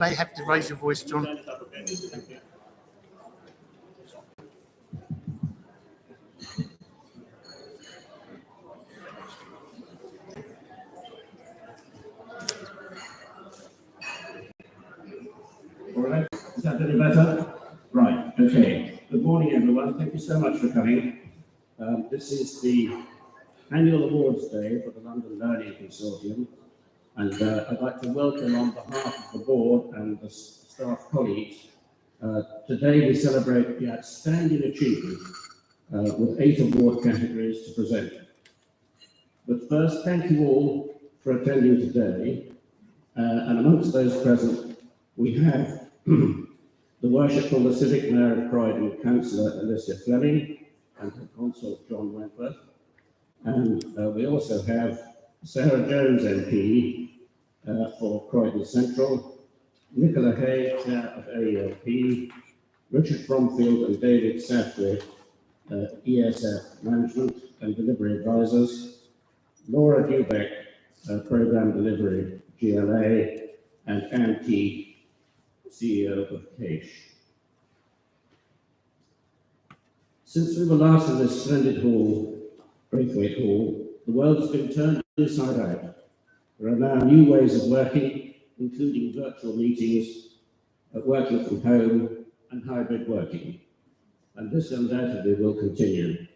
may have to raise your voice, John. All right, is that any better? Right, okay. Good morning, everyone. Thank you so much for coming. This is the annual awards day for the London Learning Consortium, and I'd like to welcome on behalf of the board and the staff colleagues. Today we celebrate the outstanding achievement with 8 award categories to present. But first, thank you all for attending today, and amongst those present, we have the Worshipful the Civic Mayor of Croydon, Councillor Alicia Fleming, and her consort John Wentworth. And we also have Sarah Jones MP for Croydon Central, Nicola Hay, Chair of AELP, Richard Bromfield and David Southwood, ESF Management and Delivery Advisors, Laura Dubeck, Programme Delivery, GLA, and Anne Key, CEO of Cache. Since we were last in this splendid hall, Braithwaite Hall, the world has been turned inside out. There are now new ways of working, including virtual meetings, working from home, and hybrid working. And this undoubtedly will continue.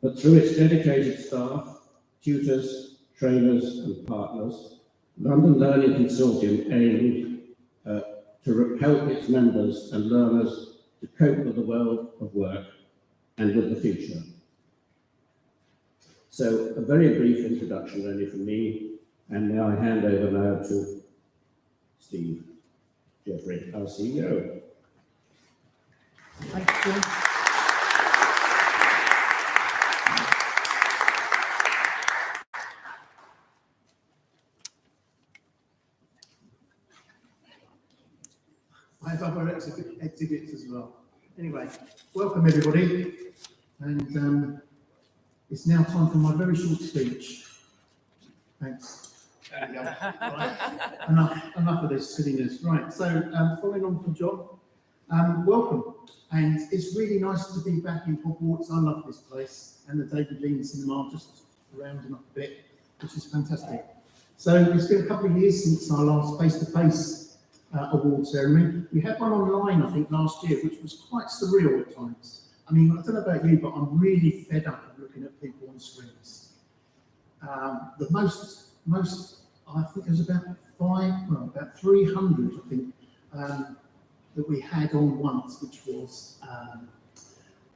But through its dedicated staff, tutors, trainers, and partners, London Learning Consortium aimed to help its members and learners to cope with the world of work and with the future. So a very brief introduction only from me, and now I hand over now to Steve Jeffrey, our CEO. Thank you. I have other exhibits as well. Anyway, welcome everybody, and it's now time for my very short speech. Thanks. Right. Enough of this silliness. Right, so following on from John, welcome, and it's really nice to be back in Hogwarts. I love this place, and the David Lean Cinema just rounding up a bit, which is fantastic. So it's been a couple of years since our last face-to-face award ceremony. We had one online, I think, last year, which was quite surreal at times. I mean, I don't know about you, but I'm really fed up of looking at people on screens. The most, I think there's about 300, I think, that we had on once, which was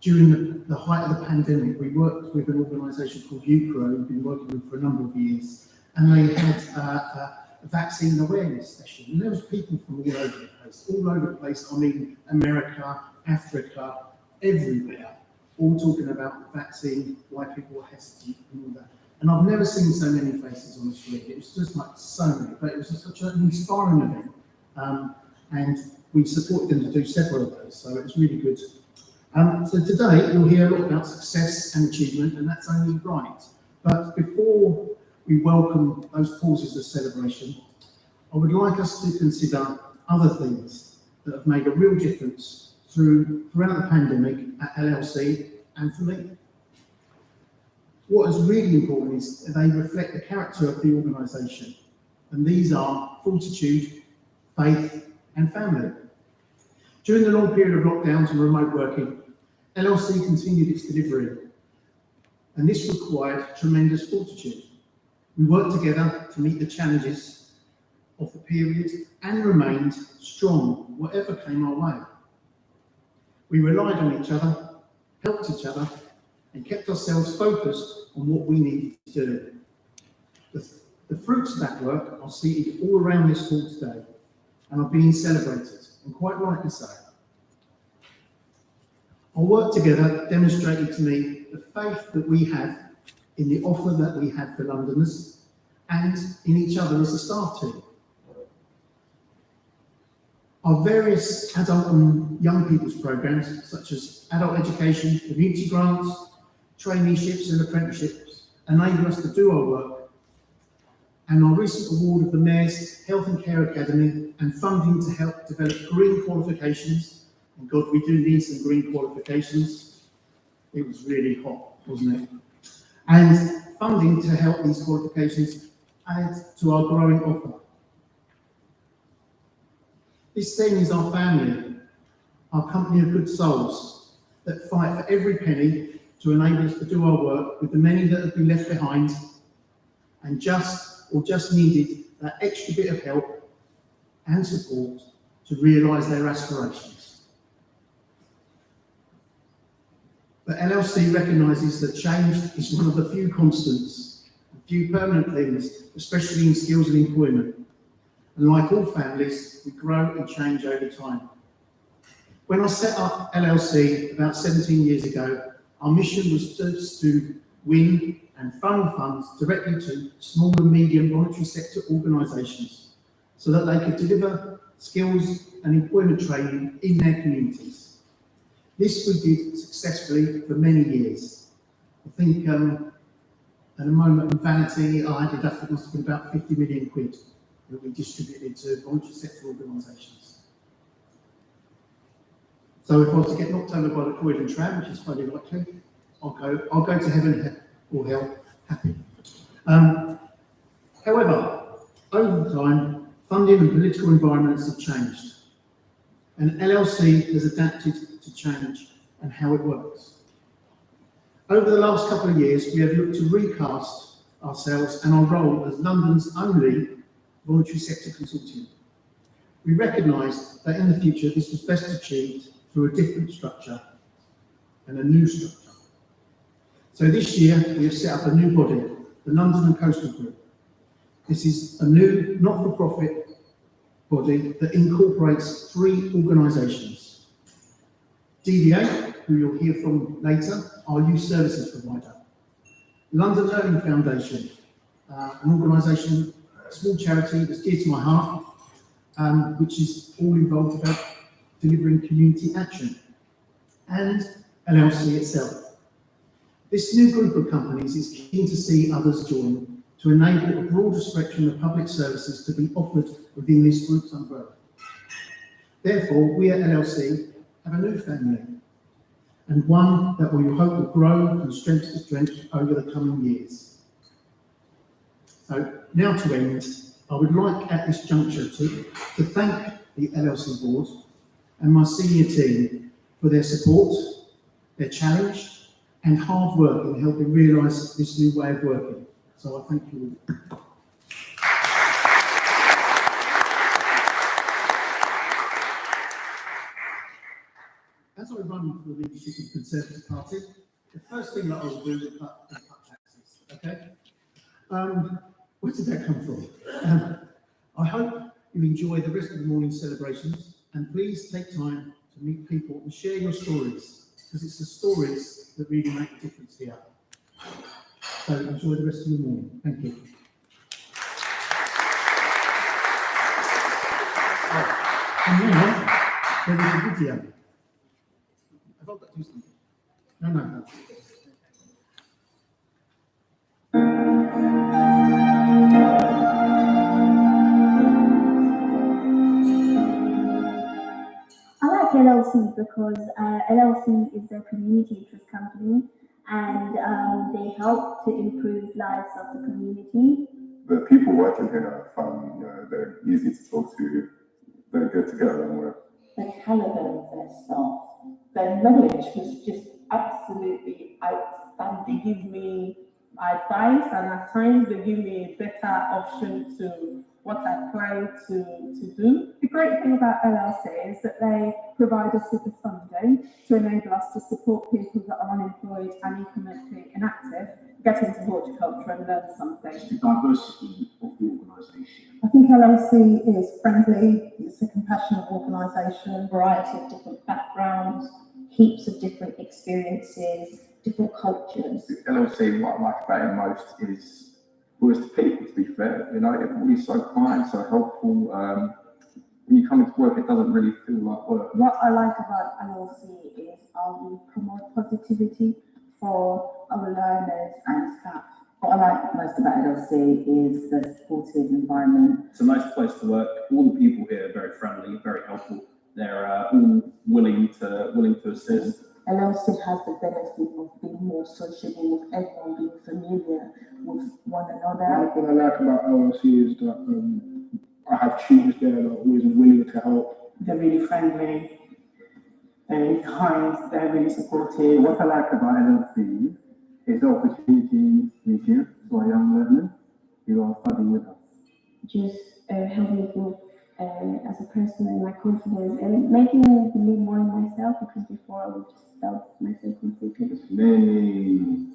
during the height of the pandemic. We worked with an organisation called UCRO, we've been working with for a number of years, and they had a vaccine awareness session, and there was people from all over the place, I mean, America, Africa, everywhere, all talking about the vaccine, why people were hesitant and all that. And I've never seen so many faces on the screen. It was just like so many, but it was such an inspiring event. And we supported them to do several of those, so it was really good. So today you'll hear a lot about success and achievement, and that's only right. But before we welcome those pauses of celebration, I would like us to consider other things that have made a real difference throughout the pandemic at LLC and for me. What is really important is that they reflect the character of the organisation, and these are fortitude, faith, and family. During the long period of lockdowns and remote working, LLC continued its delivery, and this required tremendous fortitude. We worked together to meet the challenges of the period and remained strong, whatever came our way. We relied on each other, helped each other, and kept ourselves focused on what we needed to do. The fruits of that work are seated all around this hall today and are being celebrated, and quite rightly so. Our work together demonstrated to me the faith that we have in the offer that we have for Londoners and in each other as a staff team. Our various adult and young people's programmes, such as adult education, community grants, traineeships and apprenticeships, enable us to do our work and our recent award of the Mayor's Health and Care Academy and funding to help develop green qualifications. And God, we do need some green qualifications. It was really hot, wasn't it? And funding to help these qualifications add to our growing offer. This thing is our family, our company of good souls that fight for every penny to enable us to do our work with the many that have been left behind and just needed that extra bit of help and support to realise their aspirations. But LLC recognises that change is one of the few constants, few permanent things, especially in skills and employment. And like all families, we grow and change over time. When I set up LLC about 17 years ago, our mission was just to win and fund funds directly to small and medium voluntary sector organisations so that they could deliver skills and employment training in their communities. This we did successfully for many years. I think at a moment of vanity, I added up, it must have been about 50 million quid that we distributed to voluntary sector organisations. So if I was to get knocked over by the Croydon tram, which is highly likely, I'll go to heaven or hell happy. However, over time, funding and political environments have changed, and LLC has adapted to change and how it works. Over the last couple of years, we have looked to recast ourselves and our role as London's only voluntary sector consortium. We recognised that in the future this was best achieved through a different structure and a new structure. So this year we have set up a new body, the London and Coastal Group. This is a new not-for-profit body that incorporates 3 organisations. DVA, who you'll hear from later, our youth services provider. London Learning Foundation, an organisation, a small charity that's dear to my heart, which is all involved about delivering community action, and LLC itself. This new group of companies is keen to see others join to enable a broader spectrum of public services to be offered within this group's umbrella. Therefore, we at LLC have a new family, and one that we hope will grow from strength to strength over the coming years. So now to end, I would like at this juncture to thank the LLC board and my senior team for their support, their challenge and hard work in helping realise this new way of working. So I thank you all. As I run for the leadership of the Conservative Party, the first thing that I will do is cut taxes, okay? Where did that come from? I hope you enjoy the rest of the morning's celebrations, and please take time to meet people and share your stories, because it's the stories that really make a difference here. So enjoy the rest of your morning. Thank you. And now, there is a video. Have I got to do something? No. I like LLC because LLC is a community interest company, and they help to improve lives of the community. The people working here are fun, they're easy to talk to, they're good to get along with. The caliber of their staff, their knowledge was just absolutely outstanding. They give me advice, and at times they give me a better option to what I plan to do. The great thing about LLC is that they provide us with the funding to enable us to support people that are unemployed and economically inactive get into horticulture and learn something. The diversity of the organisation. I think LLC is friendly, it's a compassionate organisation. Variety of different backgrounds, heaps of different experiences, different cultures. The LLC, what I like about it most is was the people, to be fair. Everybody's so kind, so helpful. When you come into work, it doesn't really feel like work. What I like about LLC is we promote positivity for our learners and staff. What I like most about LLC is the supportive environment. It's a nice place to work. All the people here are very friendly, very helpful. They're all willing to assist. LLC has the benefit of being more sociable, with everyone being familiar with one another. What I like about LLC is that I have tutors there that are always willing to help. They're really friendly, very kind, they're really supportive. What I like about LLC is the opportunity we give to our young learners who are studying with us. Just helping me as a person and my confidence and making me believe more in myself, because before I would just doubt myself completely. It's made me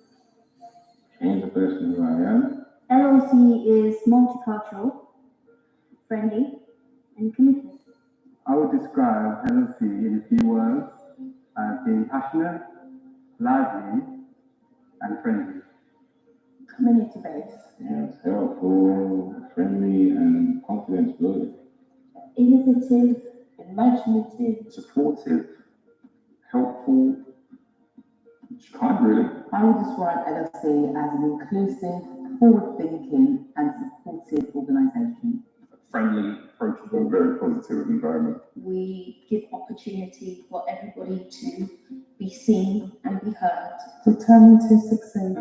change the person who I am. LLC is multicultural, friendly, and committed. I would describe LLC in a few words as being passionate, lively, and friendly. Community-based. Yes, helpful, friendly, and confidence building. Innovative, Imaginative. Supportive, helpful, kind really. I would describe LLC as an inclusive, forward-thinking, and supportive organisation. Friendly, approachable. Very positive environment. We give opportunity for everybody to be seen and be heard. Determined to succeed.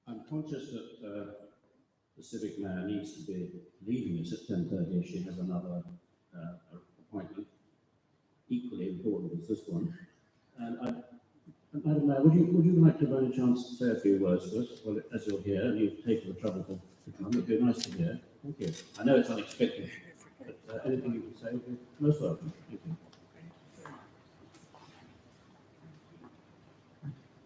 I'm conscious that the civic mayor needs to be leaving us at 10:30. She has another appointment, equally important as this one. And Madam Mayor, would you like to, by any chance, say a few words to us? Well, as you're here and you've taken the trouble to come, it'd be nice to hear. Thank you. I know it's unexpected, but anything you can say would be most welcome. Thank you.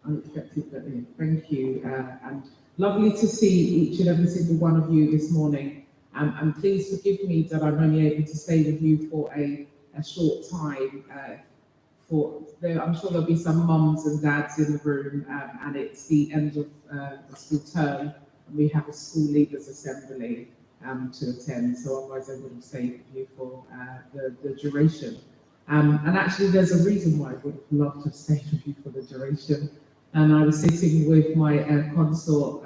Unexpected, but yeah, thank you. And lovely to see each and every single one of you this morning. And please forgive me that I'm only able to stay with you for a short time. I'm sure there'll be some mums and dads in the room, and it's the end of the school term, and we have a school leaders assembly to attend. So otherwise, I would have stayed with you for the duration. And actually, there's a reason why I would have loved to have stayed with you for the duration. And I was sitting with my consort,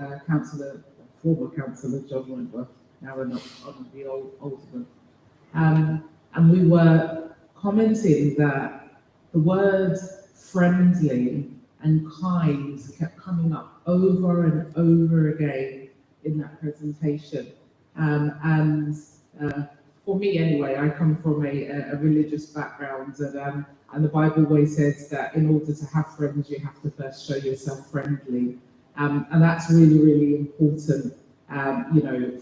former councillor, John Wentworth, now we're not on the old one. And we were commenting that the word friendly and kind kept coming up over and over again in that presentation. For me anyway, I come from a religious background, and the Bible always says that in order to have friends, you have to first show yourself friendly. And that's really, really important,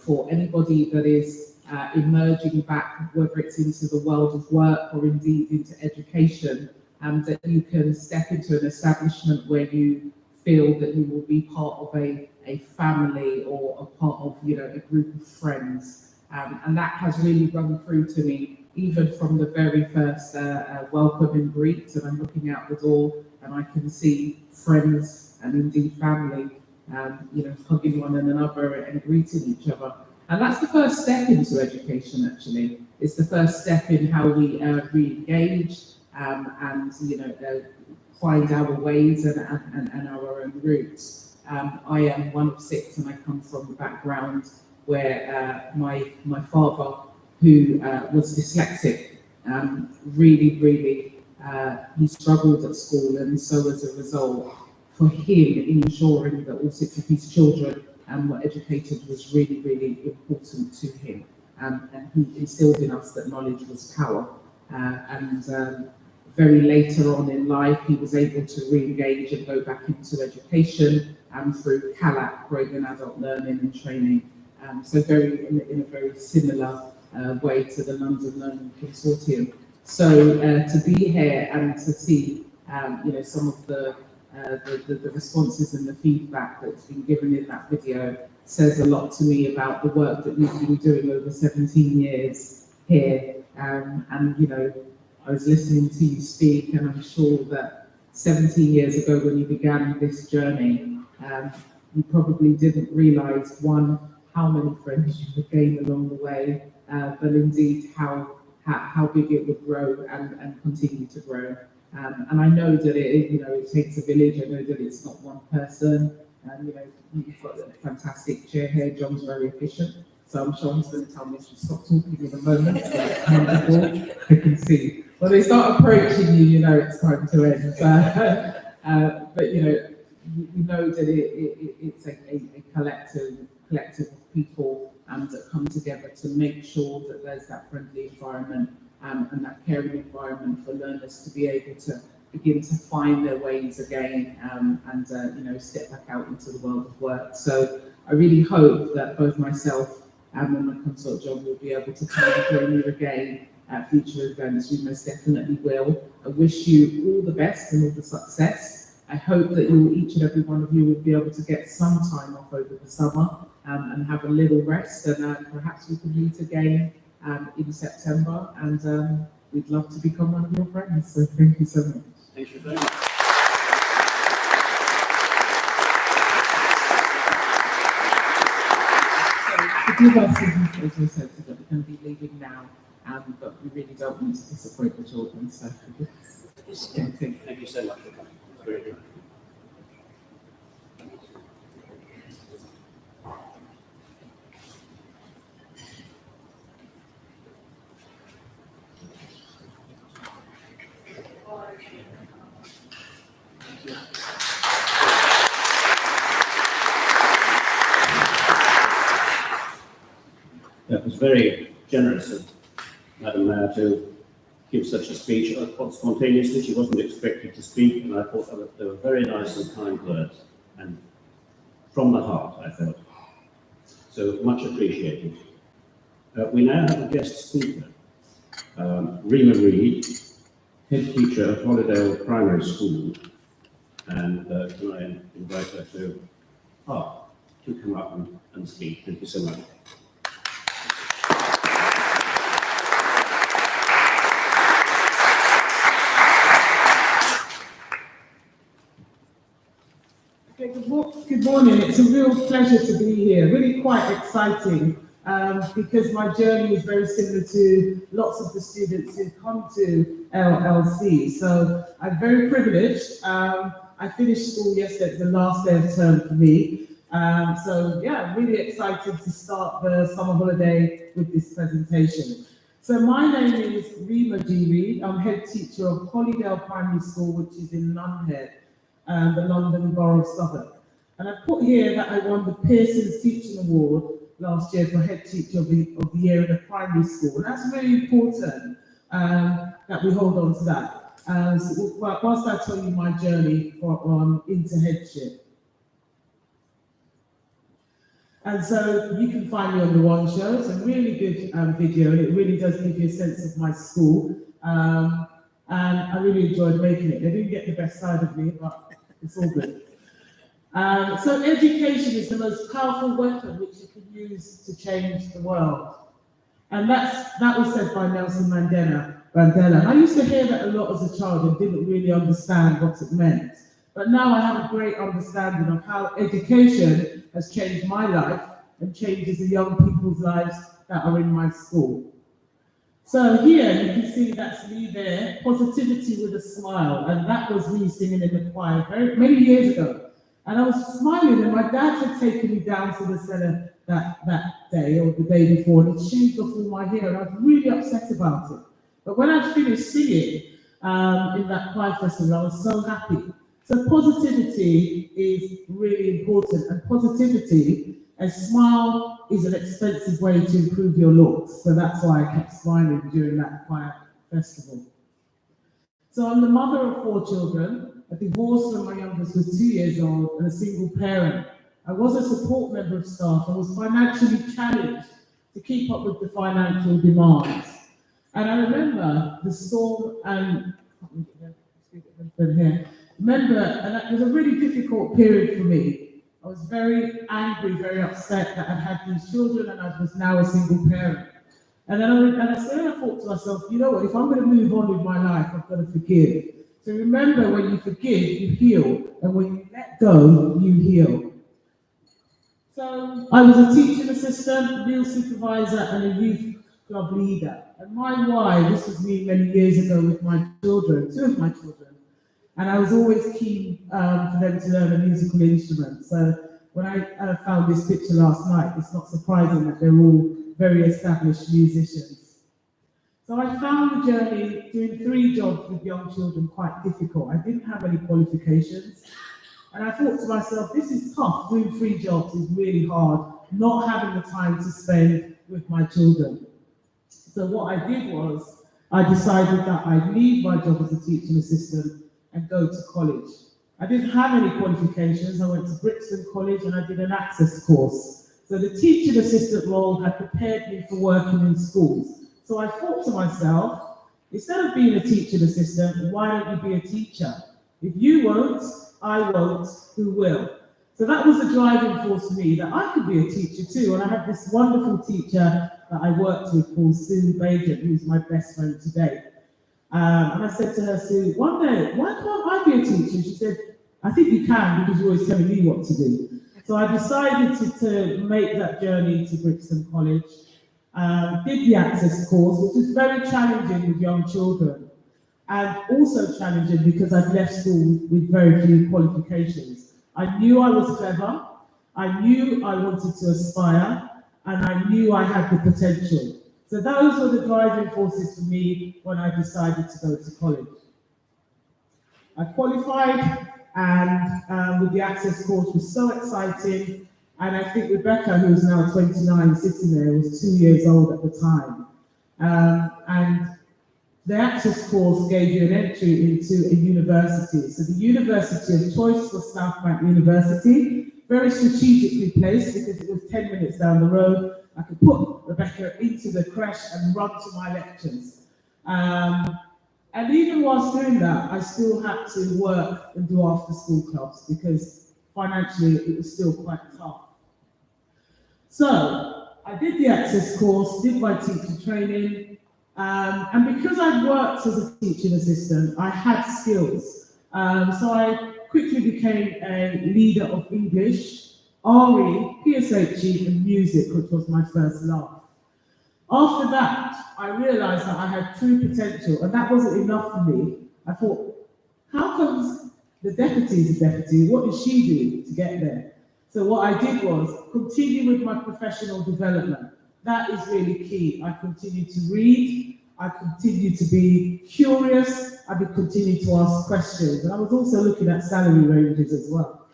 for anybody that is emerging back, whether it's into the world of work or indeed into education, that you can step into an establishment where you feel that you will be part of a family or a part of, a group of friends. And that has really run through to me, even from the very first welcome and greet, and I'm looking out the door and I can see friends and indeed family, hugging one another and greeting each other. And that's the first step into education, actually. It's the first step in how we re-engage and find our ways and our own roots. I am one of 6, and I come from a background where my father, who was dyslexic, really he struggled at school, and so as a result, for him, ensuring that all 6 of his children were educated was really important to him. And he instilled in us that knowledge was power. Very later on in life, he was able to re-engage and go back into education through CALAC, growing in adult learning and training. So in a very similar way to the London Learning Consortium. So to be here and to see, some of the responses and the feedback that's been given in that video says a lot to me about the work that we've been doing over 17 years here. I was listening to you speak, and I'm sure that 17 years ago when you began this journey, you probably didn't realise, one, how many friends you would gain along the way, but indeed how big it would grow and continue to grow. And I know that it takes a village. I know that it's not one person. You've got a fantastic chair here. John's very efficient. So I'm sure he's going to tell me to stop talking in a moment. So I can see. When they start approaching you, it's time to end. But you know that it's a collective of people that come together to make sure that there's that friendly environment and that caring environment for learners to be able to begin to find their ways again and step back out into the world of work. So I really hope that both myself and my consort John will be able to come and join you again at future events. We most definitely will. I wish you all the best and all the success. I hope that each and every one of you will be able to get some time off over the summer and have a little rest, and perhaps we can meet again in September, and we'd love to become one of your friends. So thank you so much. Thank you very much. Give us, as you said, that we're going to be leaving now, but we really don't want to disappoint the children. So thank you so much for coming. It's very good. That was very generous of Madam Mayor to give such a speech quite spontaneously. She wasn't expected to speak, and I thought they were very nice and kind words, and from the heart, I felt. So much appreciated. We now have a guest speaker, Rima Reid, head teacher at Hollydale Primary School, and can I invite her to come up and speak. Thank you so much. Good morning. It's a real pleasure to be here. Really quite exciting because my journey is very similar to lots of the students who come to LLC. So I'm very privileged. I finished school yesterday. It's the last day of term for me. So yeah, I'm really excited to start the summer holiday with this presentation. So my name is Rima G. Reid. I'm head teacher of Hollydale Primary School, which is in Nunhead, the London Borough of Southwark. And I put here that I won the Pearson's Teaching Award last year for Head Teacher of the Year in a primary school. And that's really important that we hold on to that. So whilst I tell you my journey into headship. And so you can find me on the One Show. It's a really good video, and it really does give you a sense of my school. And I really enjoyed making it. They didn't get the best side of me, but it's all good. So education is the most powerful weapon which you can use to change the world. And that was said by Nelson Mandela. And I used to hear that a lot as a child and didn't really understand what it meant. But now I have a great understanding of how education has changed my life and changes the young people's lives that are in my school. So here you can see that's me there, positivity with a smile. And that was me singing in the choir many years ago. And I was smiling, and my dad had taken me down to the centre that day or the day before, and he shaved off all my hair, and I was really upset about it. But when I finished singing in that choir festival, I was so happy. So positivity is really important, and positivity, a smile is an expensive way to improve your looks. So that's why I kept smiling during that choir festival. So I'm the mother of 4 children. I divorced when my youngest was 2 years old and a single parent. I was a support member of staff and was financially challenged to keep up with the financial demands. And I remember the storm and it was a really difficult period for me. I was very angry, very upset that I'd had these children and I was now a single parent. And then I thought to myself, you know what, if I'm going to move on with my life, I've got to forgive. So remember, when you forgive, you heal, and when you let go, you heal. So I was a teaching assistant, meal supervisor, and a youth club leader. And my why, this was me many years ago with my children, two of my children, and I was always keen for them to learn a musical instrument. So when I found this picture last night, it's not surprising that they're all very established musicians. So I found the journey doing 3 jobs with young children quite difficult. I didn't have any qualifications. And I thought to myself, this is tough, doing 3 jobs is really hard, not having the time to spend with my children. So what I did was, I decided that I'd leave my job as a teaching assistant and go to college. I didn't have any qualifications. I went to Brixton College and I did an access course. So the teaching assistant role had prepared me for working in schools. So I thought to myself, instead of being a teaching assistant, why don't you be a teacher? If you won't, I won't, who will? So that was the driving force for me, that I could be a teacher too. And I had this wonderful teacher that I worked with called Sue Bajan, who's my best friend today. And I said to her, Sue, one day, why can't I be a teacher? She said, I think you can, because you're always telling me what to do. So I decided to make that journey to Brixton College. Did the access course, which was very challenging with young children, and also challenging because I'd left school with very few qualifications. I knew I was clever, I knew I wanted to aspire, and I knew I had the potential. So those were the driving forces for me when I decided to go to college. I qualified, and with the access course was so exciting. And I think Rebecca, who's now 29, sitting there, was 2 years old at the time. And the access course gave you an entry into a university. So the university of choice was South Bank University, very strategically placed because it was 10 minutes down the road. I could put Rebecca into the creche and run to my lectures. And even whilst doing that, I still had to work and do after school clubs because financially it was still quite tough. So I did the access course, did my teacher training, and because I'd worked as a teaching assistant, I had skills. So I quickly became a leader of English, RE, PSHE, and music, which was my first love. After that, I realised that I had true potential, and that wasn't enough for me. I thought, how comes the deputy is a deputy? What did she do to get there? So what I did was continue with my professional development. That is really key. I continued to read, I continued to be curious, I continued to ask questions, and I was also looking at salary ranges as well.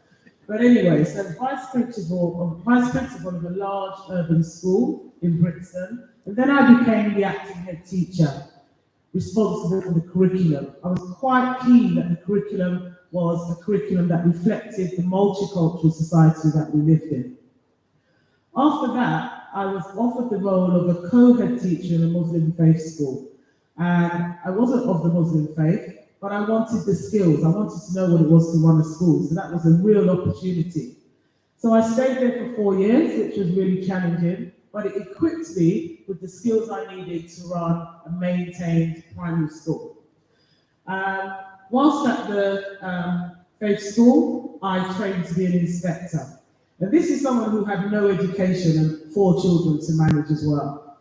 But anyway, so vice principal of a large urban school in Brixton, and then I became the acting head teacher, responsible for the curriculum. I was quite keen that the curriculum was a curriculum that reflected the multicultural society that we lived in. After that, I was offered the role of a co-head teacher in a Muslim faith school. And I wasn't of the Muslim faith, but I wanted the skills. I wanted to know what it was to run a school. So that was a real opportunity. So I stayed there for 4 years, which was really challenging, but it equipped me with the skills I needed to run a maintained primary school. Whilst at the faith school, I trained to be an inspector. And this is someone who had no education and 4 children to manage as well.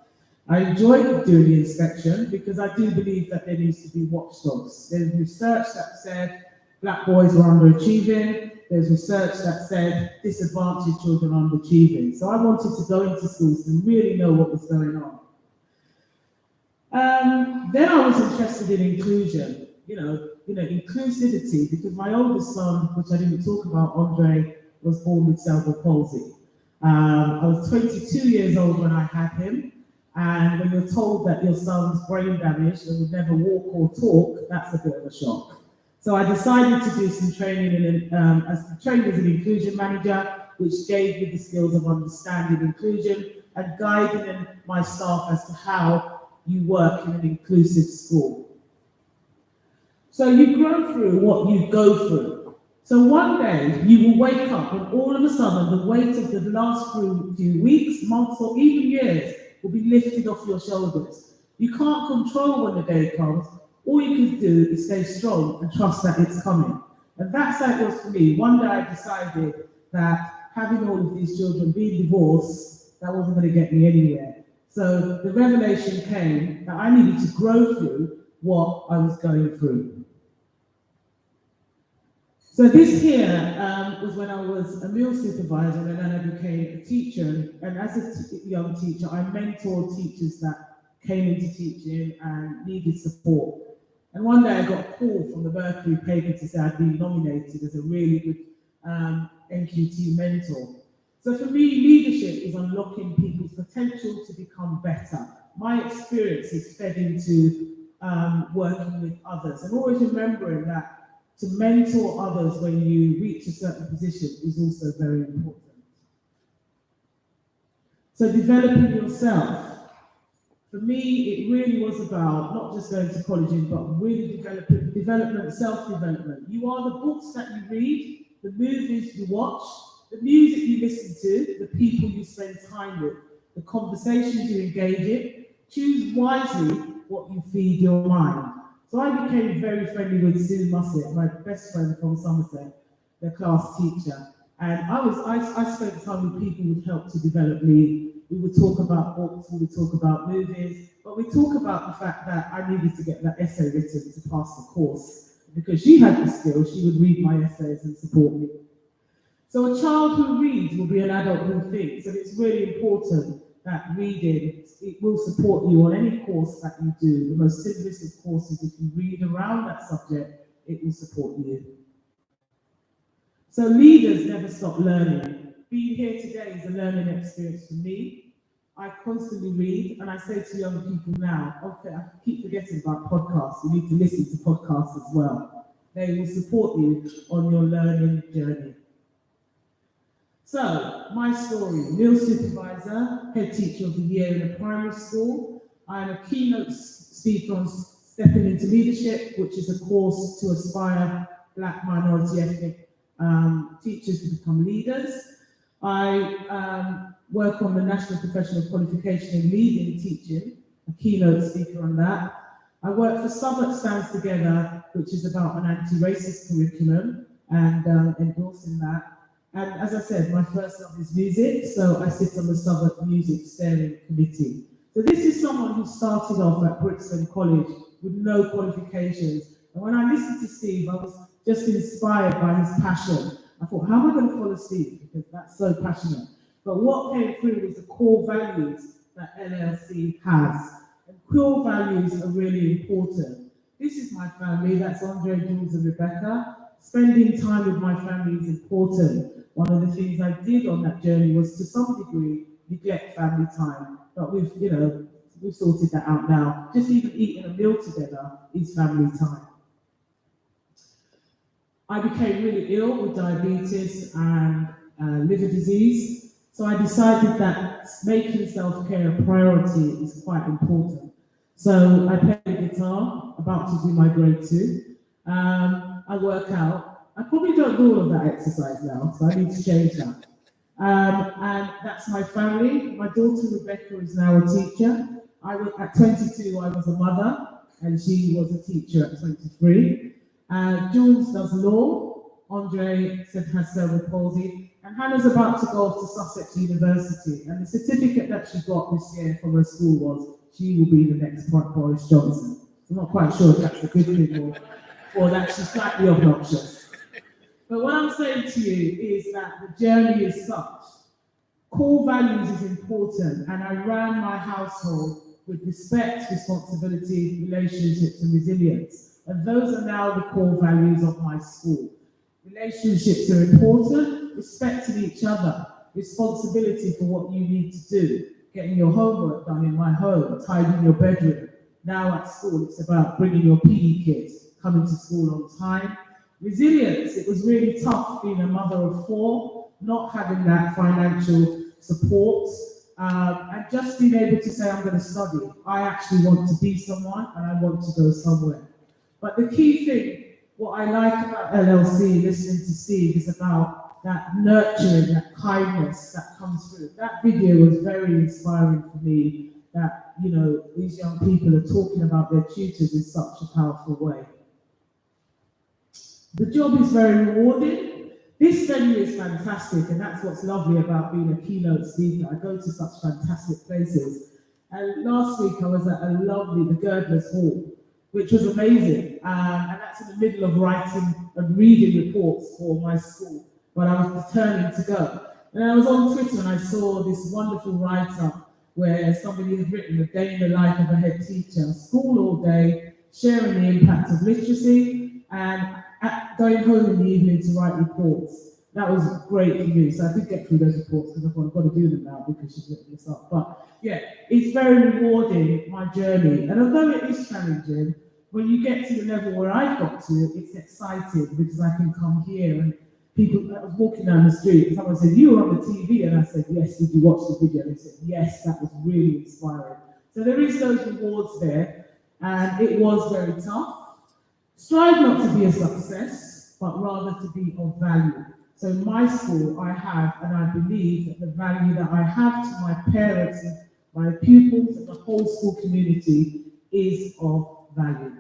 I enjoyed doing the inspection because I do believe that there needs to be watchdogs. There's research that said black boys were underachieving. There's research that said disadvantaged children are underachieving. So I wanted to go into schools and really know what was going on. Then I was interested in inclusion, inclusivity, because my oldest son, which I didn't talk about, Andre, was born with cerebral palsy. I was 22 years old when I had him, and when you're told that your son's brain damaged and would never walk or talk, that's a bit of a shock. So I decided to do some training as an inclusion manager, which gave me the skills of understanding inclusion and guiding my staff as to how you work in an inclusive school. So you grow through what you go through. So one day you will wake up and all of a sudden the weight of the last few weeks, months, or even years will be lifted off your shoulders. You can't control when the day comes, All you can do is stay strong and trust that it's coming. And that's how it was for me. One day I decided that having all of these children, being divorced, that wasn't going to get me anywhere. So the revelation came that I needed to grow through what I was going through. So this here was when I was a meal supervisor, and then I became a teacher. And as a young teacher, I mentored teachers that came into teaching and needed support. And one day I got a call from the Mercury paper to say I'd been nominated as a really good NQT mentor. So for me, leadership is unlocking people's potential to become better. My experience is fed into working with others, and always remembering that to mentor others when you reach a certain position is also very important. So developing yourself. For me, it really was about not just going to college, but really development, self-development. You are the books that you read, the movies you watch, the music you listen to, the people you spend time with, the conversations you engage in. Choose wisely what you feed your mind. So I became very friendly with Sue Mussett, my best friend from Somerset, the class teacher. And I spent time with people who would help to develop me. We would talk about books, we would talk about movies, but we talk about the fact that I needed to get that essay written to pass the course. Because she had the skills, she would read my essays and support me. So a child who reads will be an adult who thinks, and it's really important that reading, it will support you on any course that you do. The most simplest of courses, if you read around that subject, it will support you. So leaders never stop learning. Being here today is a learning experience for me. I constantly read, and I say to young people now, okay, I keep forgetting about podcasts. You need to listen to podcasts as well. They will support you on your learning journey. So, my story, meal supervisor, head teacher of the year in a primary school. I'm a keynote speaker on stepping into leadership, which is a course to aspire Black, minority, ethnic teachers to become leaders. I work on the National Professional Qualification in Leading Teaching, a keynote speaker on that. I work for Southwark Stands Together, which is about an anti-racist curriculum, and endorsing that. And as I said, my first love is music, so I sit on the Southwark Music Steering Committee. So this is someone who started off at Brixton College with no qualifications. And when I listened to Steve, I was just inspired by his passion. I thought, how am I going to follow Steve? Because that's so passionate. But what came through was the core values that LLC has. And core values are really important. This is my family, that's Andre, Jules, and Rebecca. Spending time with my family is important. One of the things I did on that journey was to some degree neglect family time. But we've sorted that out now. Just even eating a meal together is family time. I became really ill with diabetes and liver disease. So I decided that making self-care a priority is quite important. So I play the guitar, about to do my grade 2. I work out. I probably don't do all of that exercise now, so I need to change that. And that's my family. My daughter Rebecca is now a teacher. At 22, I was a mother, and she was a teacher at 23. Jules does law. Andre has cerebral palsy. And Hannah's about to go off to Sussex University. And the certificate that she got this year from her school was she will be the next Boris Johnson. I'm not quite sure if that's a good thing or that she's slightly obnoxious. But what I'm saying to you is that the journey is such. Core values is important, and I ran my household with respect, responsibility, relationships, and resilience. And those are now the core values of my school. Relationships are important, respecting each other, responsibility for what you need to do, getting your homework done in my home, tidying your bedroom. Now at school, it's about bringing your PE kit, coming to school on time. Resilience, it was really tough being a mother of 4, not having that financial support, and just being able to say, I'm going to study. I actually want to be someone, and I want to go somewhere. But the key thing, what I like about LLC, listening to Steve, is about that nurturing, that kindness that comes through. That video was very inspiring for me, that, you know, these young people are talking about their tutors in such a powerful way. The job is very rewarding. This venue is fantastic, and that's what's lovely about being a keynote speaker. I go to such fantastic places. And last week I was at a lovely, the Girdlers Hall, which was amazing. And that's in the middle of writing and reading reports for my school, but I was determined to go. And I was on Twitter and I saw this wonderful write-up where somebody had written a day in the life of a head teacher, school all day, sharing the impact of literacy, and going home in the evening to write reports. That was great for me. So I did get through those reports because I thought I've got to do them now because she's written this up. But yeah, it's very rewarding, my journey. And although it is challenging, when you get to the level where I've got to, it's exciting because I can come here and people, I was walking down the street and someone said, "You were on the TV," and I said, "Yes, did you watch the video?" And they said, "Yes, that was really inspiring." So there is those rewards there, and it was very tough. Strive not to be a success, but rather to be of value. So in my school, I have, and I believe that the value that I have to my parents, and my pupils, and the whole school community is of value.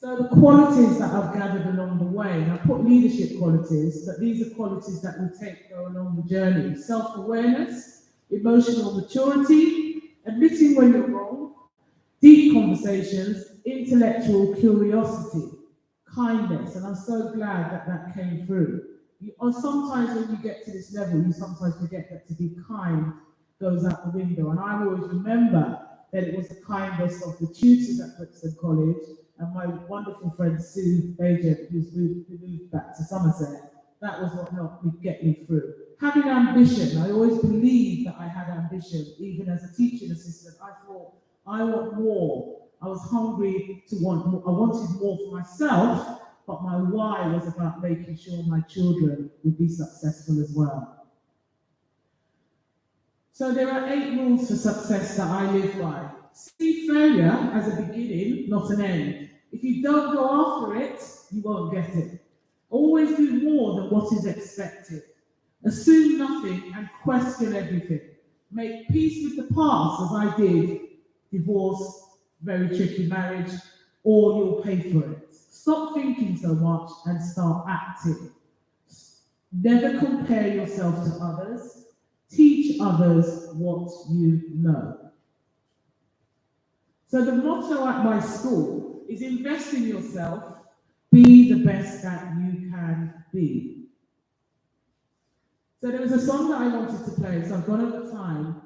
So the qualities that I've gathered along the way, and I put leadership qualities, but these are qualities that we go along the journey. Self-awareness, emotional maturity, admitting when you're wrong, deep conversations, intellectual curiosity, kindness, and I'm so glad that that came through. Or sometimes when you get to this level, you sometimes forget that to be kind goes out the window, and I always remember that it was the kindness of the tutors at Brixton College and my wonderful friend Sue Bajent, who moved back to Somerset. That was what helped me get me through. Having ambition, I always believed that I had ambition, even as a teaching assistant. I thought, I want more. I was hungry to want more. I wanted more for myself, but my why was about making sure my children would be successful as well. So there are 8 rules for success that I live by. See failure as a beginning, not an end. If you don't go after it, you won't get it. Always do more than what is expected. Assume nothing and question everything. Make peace with the past, as I did. Divorce, very tricky marriage, or you'll pay for it. Stop thinking so much and start acting. Never compare yourself to others. Teach others what you know. So the motto at my school is invest in yourself, be the best that you can be. So there was a song that I wanted to play, so I've gone over time.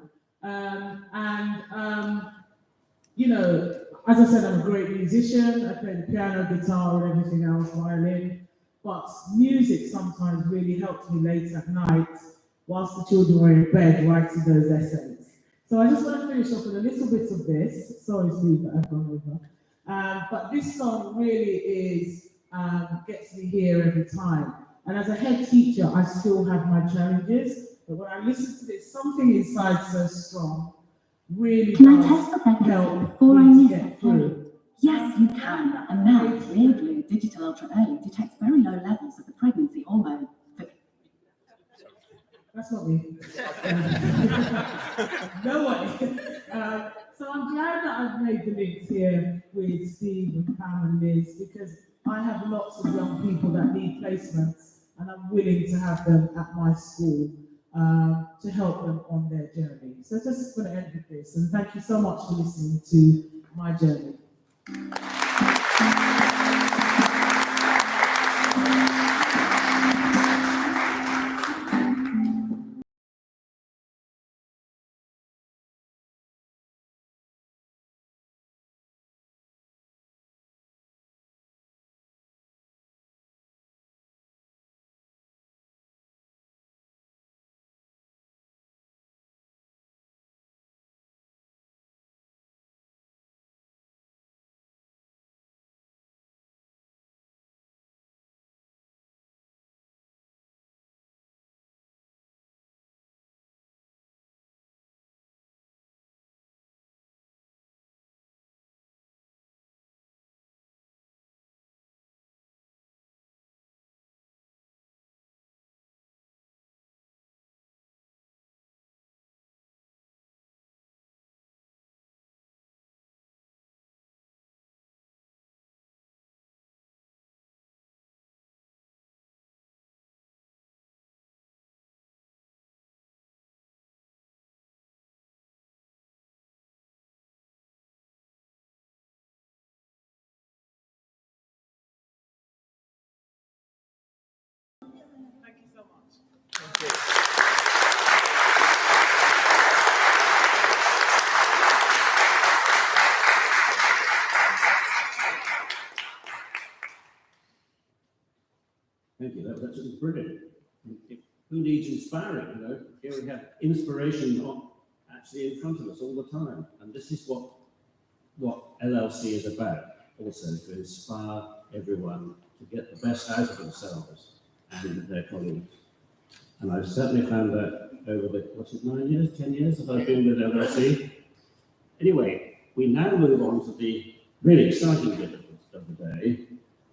You know, as I said, I'm a great musician. I play the piano, guitar, and everything else, violin. But music sometimes really helps me late at night whilst the children were in bed writing those essays. So I just want to finish off with a little bit of this. Sorry, Steve, that I've gone over. But this song really is, gets me here every time. And as a head teacher, I still have my challenges. But when I listen to this, something inside so strong really Can I does test the pregnancy help before I me to miss get it? through. Yes, you can. And now, Clear Blue Digital Ultra Early detects very low levels of the pregnancy hormone. That's not me. No way. So I'm glad that I've made the links here with Steve and Pam and Liz, because I have lots of young people that need placements, and I'm willing to have them at my school to help them on their journey. So just going to end with this, and thank you so much for listening to my journey. brilliant. Who needs inspiring? You know, here we have inspiration actually in front of us all the time, and this is what LLC is about. Also, to inspire everyone to get the best out of themselves and their colleagues. And I've certainly found that over the 9 years, 10 years that I've been with LLC. Anyway, we now move on to the really exciting bit of the day,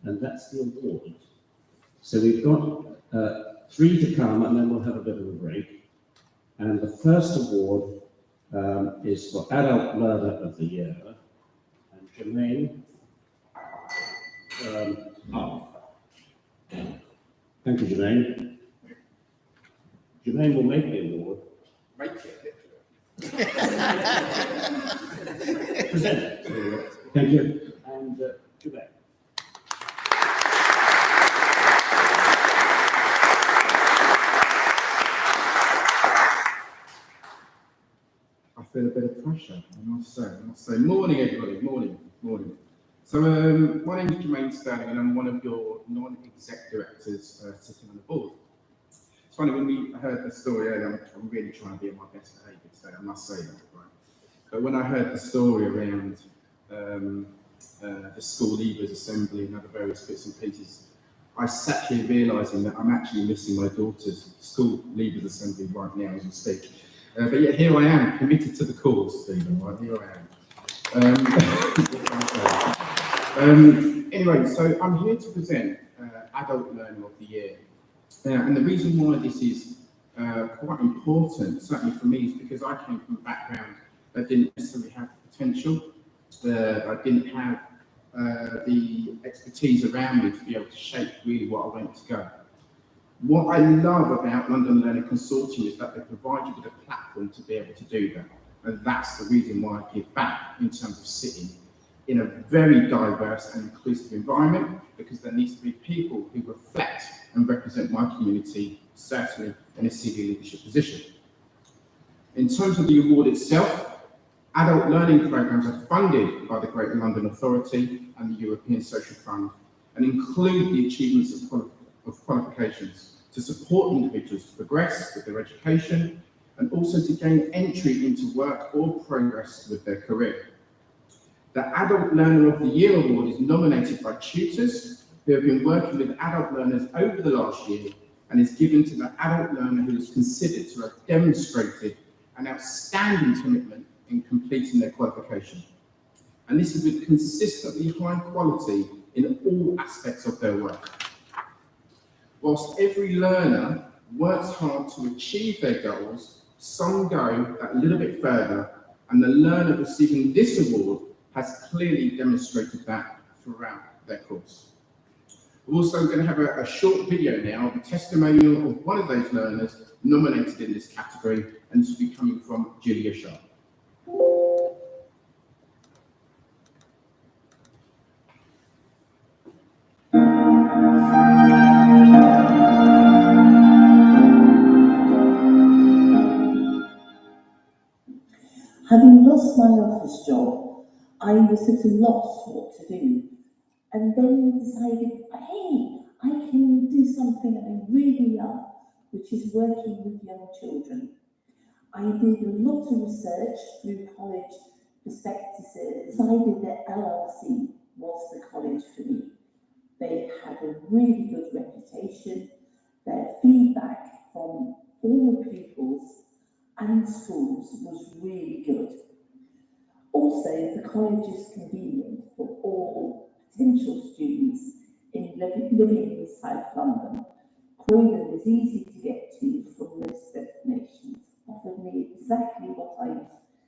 and that's the awards. So we've got 3 to come, and then we'll have a bit of a break. And the first award is for Adult Learner of the Year. And Jermaine, thank you, Jermaine. Jermaine will make the award. Make it. Present it. Thank you. And Jermaine. I feel a bit of pressure, I must say. Morning, everybody. Morning. So, my name is Jermaine Sterling, and I'm one of your non-exec directors sitting on the board. It's funny, when we heard the story earlier, I'm really trying to be on my best behaviour today, I must say that, right? But when I heard the story around the school leavers assembly and other various bits and pieces, I sat here realising that I'm actually missing my daughter's school leavers assembly right now as we speak. But yet here I am, committed to the cause, Stephen, right? Here I am. Anyway, so I'm here to present Adult Learner of the Year. And the reason why this is quite important, certainly for me, is because I came from a background that didn't necessarily have the potential. I didn't have the expertise around me to be able to shape really what I wanted to go. What I love about London Learning Consortium is that they provide you with a platform to be able to do that. And that's the reason why I give back in terms of sitting in a very diverse and inclusive environment, because there needs to be people who reflect and represent my community, certainly in a senior leadership position. In terms of the award itself, adult learning programs are funded by the Greater London Authority and the European Social Fund, and include the achievements of qualifications to support individuals to progress with their education, and also to gain entry into work or progress with their career. The Adult Learner of the Year award is nominated by tutors who have been working with adult learners over the last year, and is given to the adult learner who is considered to have demonstrated an outstanding commitment in completing their qualification. And this is with consistently high quality in all aspects of their work. Whilst every learner works hard to achieve their goals, some go that little bit further, and the learner receiving this award has clearly demonstrated that throughout their course. We're also going to have a short video now of a testimonial of one of those learners nominated in this category, and this will be coming from Julia Sharp. Having lost my office job, I was at a loss what to do, and then decided, hey, I can do something I really love, which is working with young children. I did a lot of research through college prospectuses, decided that LLC was the college for me. They had a really good reputation. Their feedback from all the pupils and schools was really good. Also, the college is convenient for all potential students in living in South London. Croydon is easy to get to from most destinations, offered me exactly what I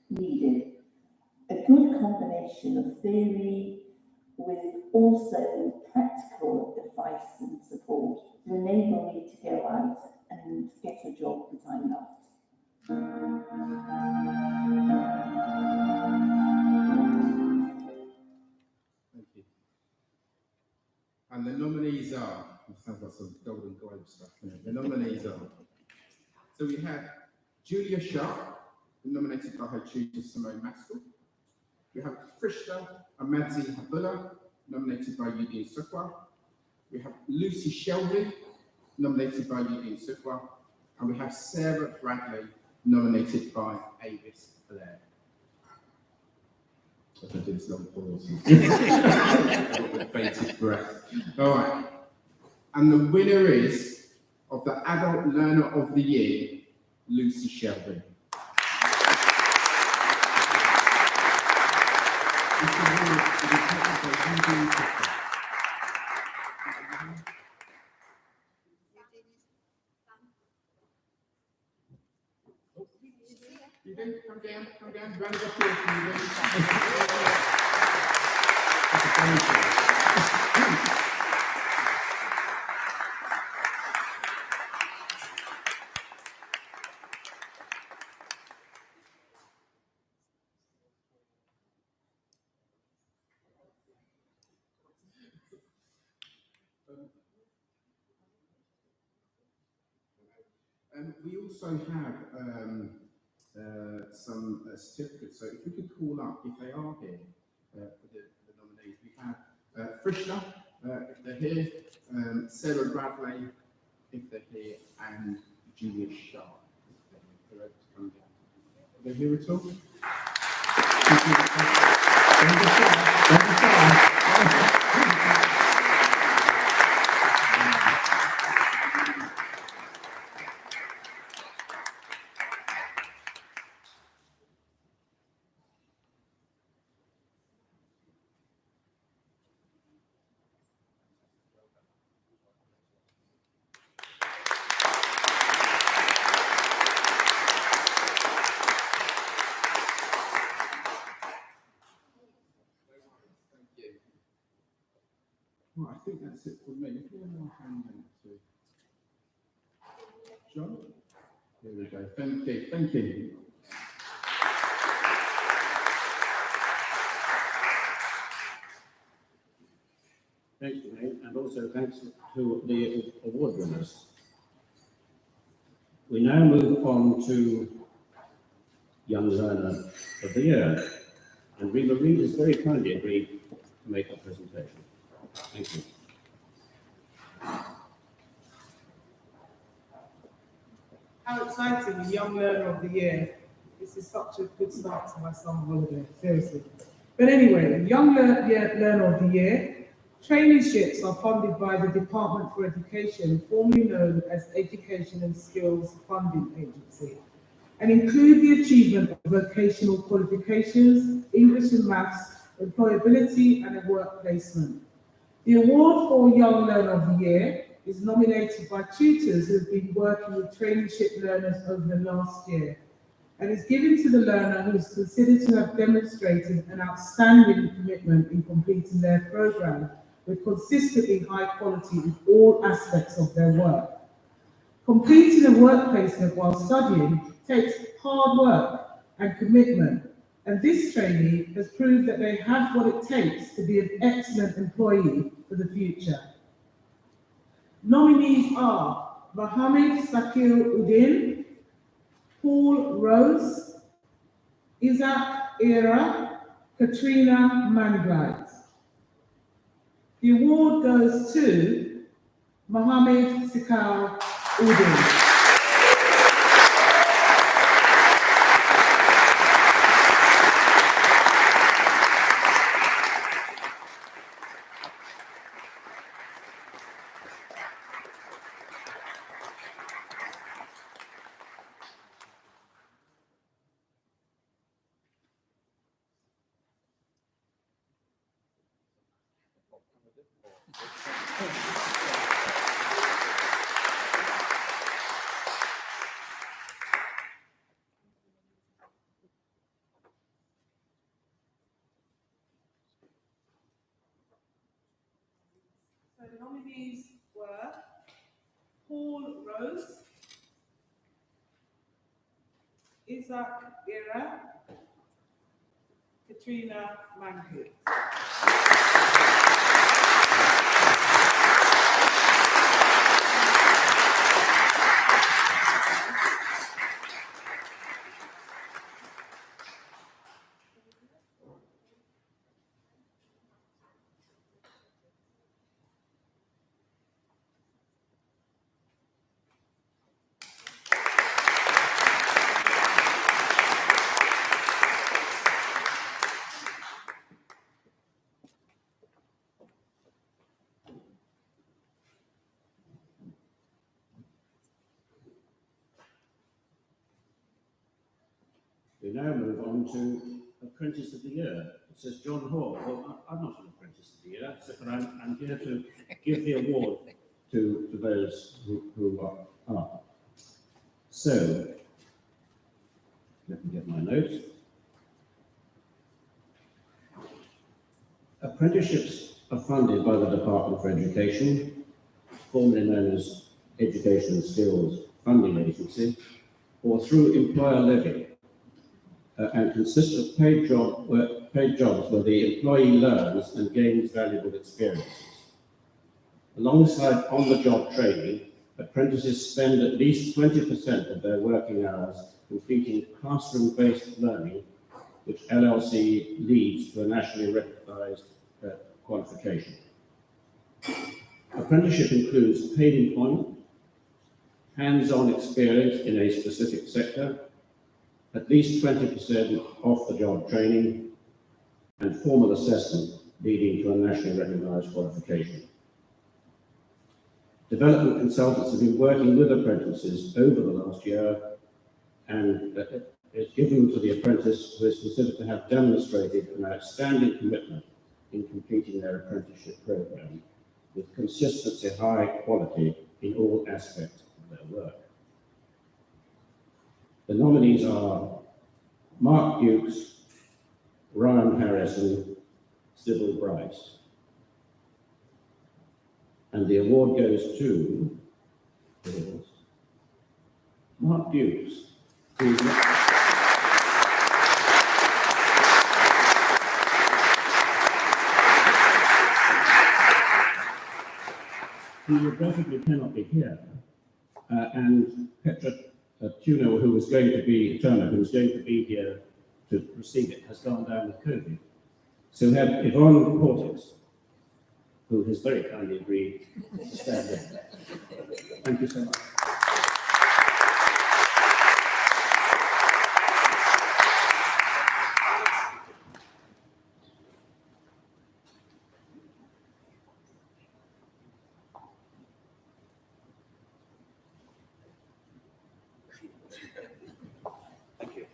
needed. A good combination of theory with also practical advice and support to enable me to go out and get a job that I loved. Thank you. And the nominees are, it sounds like some Golden Globe stuff, the nominees are, so we have Julia Sharp, nominated by her tutor Simone Maskell. We have Frishta Amadzi Habula, nominated by Udine Sukwa. We have Lucy Shelby, nominated by Eugene Sukwa, and we have Sarah Bradley, nominated by Avis Blair. I can do this long pause. Bated breath. All right. And the winner is, of the Adult Learner of the Year, Lucy Shelby. This award is accepted by Eugene Sukwa. You do? Come down, round of applause for you. We also have some certificates, so if we could call up, if they are here, for the nominees. We have Frishna, if they're here, Sarah Bradley, if they're here, and Julia Shaw, if they're able to come down. Are they here at all? Well, I think that's it for me. If you want to hand them to John. Here we go. Thank you. Thank you. Thanks, Wayne, and also thanks to the award winners. We now move on to Young Learner of the Year, and Reba Reid has very kindly agreed to make a presentation. Thank you. How exciting, Young Learner of the Year. This is such a good start to my summer holiday, seriously. But anyway, Young Learner of the Year, traineeships are funded by the Department for Education, formerly known as Education and Skills Funding Agency, and include the achievement of vocational qualifications, English and Maths, employability, and a work placement. The award for Young Learner of the Year is nominated by tutors who have been working with traineeship learners over the last year, and is given to the learner who is considered to have demonstrated an outstanding commitment in completing their programme with consistently high quality in all aspects of their work. Completing a work placement while studying takes hard work and commitment, and this trainee has proved that they have what it takes to be an excellent employee for the future. Nominees are Mohammed Sakil Udin, Paul Rose, Isaac Era, Katrina Manglite. The award goes to Mohammed Sakil Udin. So the nominees were Paul Rose, Isaac Era, Katrina Manglite. We now move on to Apprentice of the Year. It says John Hall. Well, I'm not an Apprentice of the Year, but I'm here to give the award to those who are. So, let me get my notes. Apprenticeships are funded by the Department for Education, formerly known as Education and Skills Funding Agency, or through employer levy, and consist of paid jobs where the employee learns and gains valuable experiences. Alongside on-the-job training, apprentices spend at least 20% of their working hours completing classroom-based learning, which LLC leads to a nationally recognised qualification. Apprenticeship includes paid employment, hands-on experience in a specific sector, at least 20% off-the-job training, and formal assessment leading to a nationally recognised qualification. Development consultants have been working with apprentices over the last year, and it's given to the apprentice who is considered to have demonstrated an outstanding commitment in completing their apprenticeship programme with consistency, high quality in all aspects of their work. The nominees are Mark Dukes, Ryan Harrison, Sybil Bryce. And the award goes to Mark Dukes. He regrettably cannot be here, and Petra Turner, who was going to be here to receive it, has gone down with COVID. So we have Yvonne Portis, who has very kindly agreed to stand in. Thank you so much. Thank you.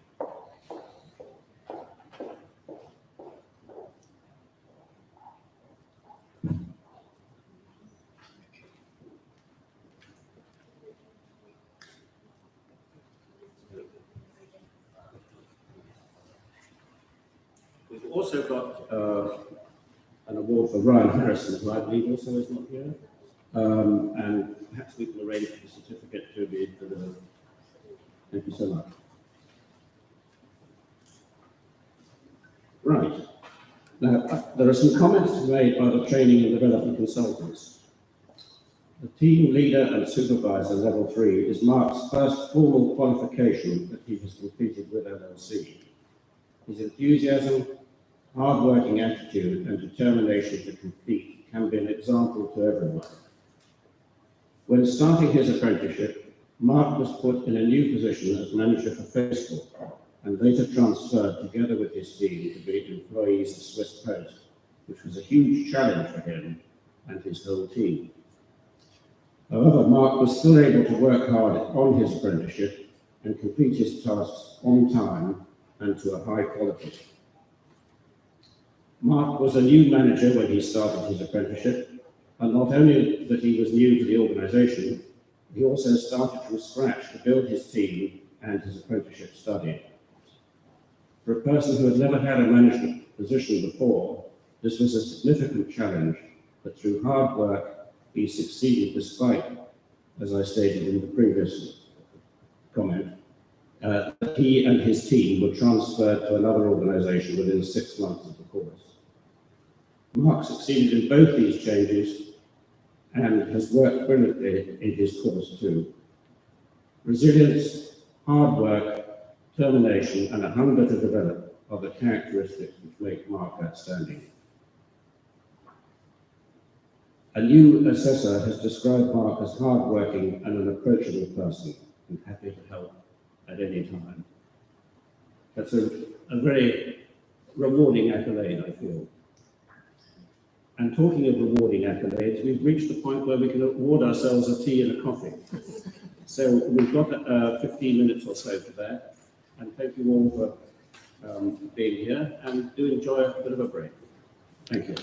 We've also got an award for Ryan Harrison, who I believe also is not here. And perhaps we can arrange for the certificate to be delivered. Thank you so much. Right. Now, there are some comments made by the training and development consultants. The team leader and supervisor level 3 is Mark's first formal qualification that he has completed with LLC. His enthusiasm, hard-working attitude and determination to complete can be an example to everyone. When starting his apprenticeship, Mark was put in a new position as manager for Facebook and later transferred together with his team to be employees of Swiss Post, which was a huge challenge for him and his whole team. However, Mark was still able to work hard on his apprenticeship and complete his tasks on time and to a high quality. Mark was a new manager when he started his apprenticeship, and not only that he was new to the organisation, he also started from scratch to build his team and his apprenticeship study. For a person who had never had a management position before, this was a significant challenge, but through hard work, he succeeded despite, as I stated in the previous comment, that he and his team were transferred to another organisation within 6 months of the course. Mark succeeded in both these changes and has worked brilliantly in his course too. Resilience, hard work, determination and a hunger to develop are the characteristics which make Mark outstanding. A new assessor has described Mark as hard-working and an approachable person and happy to help at any time. That's a very rewarding accolade, I feel. And talking of rewarding accolades, we've reached the point where we can award ourselves a tea and a coffee. So we've got 15 minutes or so for that. And thank you all for being here, and do enjoy a bit of a break. Thank you.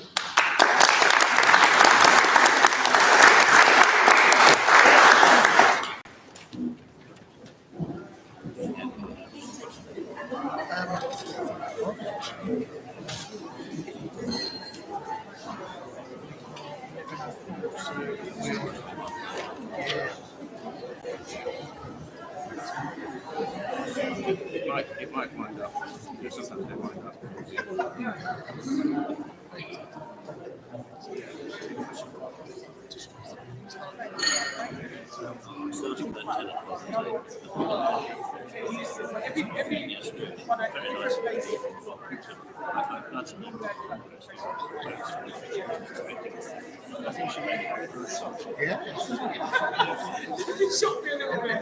It might wind up. Sometimes they wind up.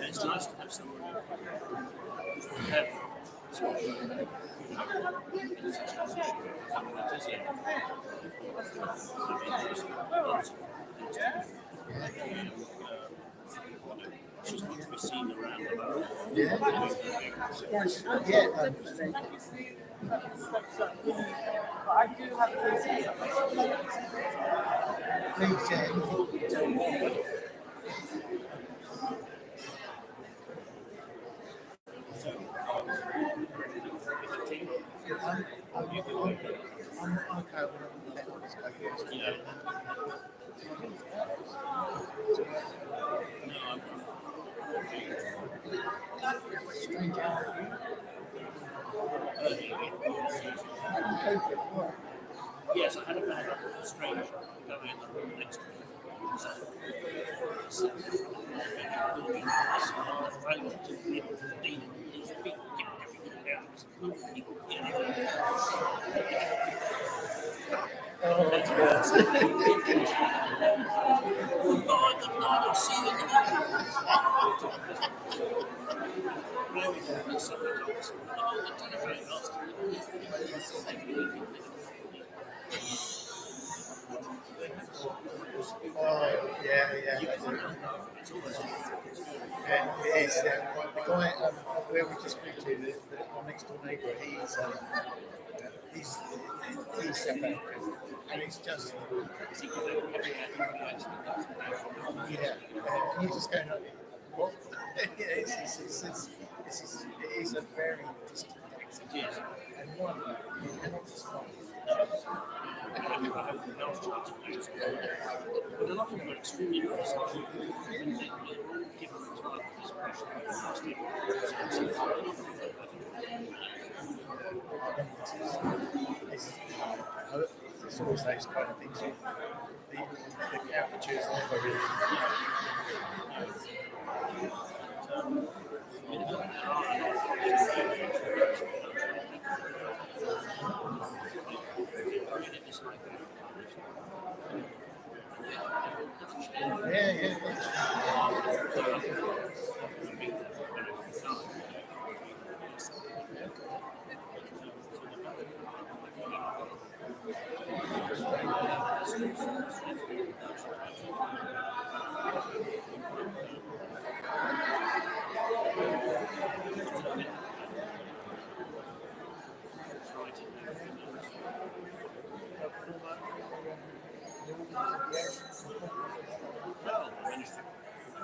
It's nice to have someone. She's not to be seen around the world. I do have please, Yes, I had a bad strange going in the room next to me. Yeah. And it is. The guy where we just moved to, our next door neighbour, he's South African, and it's just you just going like, what? It is a very distinct accent, and one you cannot describe. But a lot of them are extremely nice. It's always those kind of things. The caricatures never really.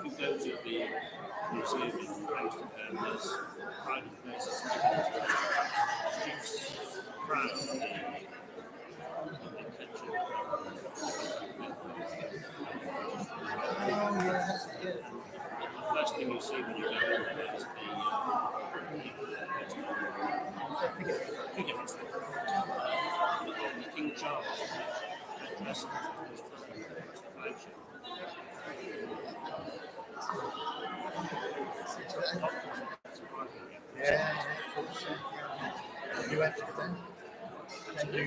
If you go to the museum in Amsterdam, there's private places proud of the first thing you see when you go over there is the King Charles address flagship. You went to them? And you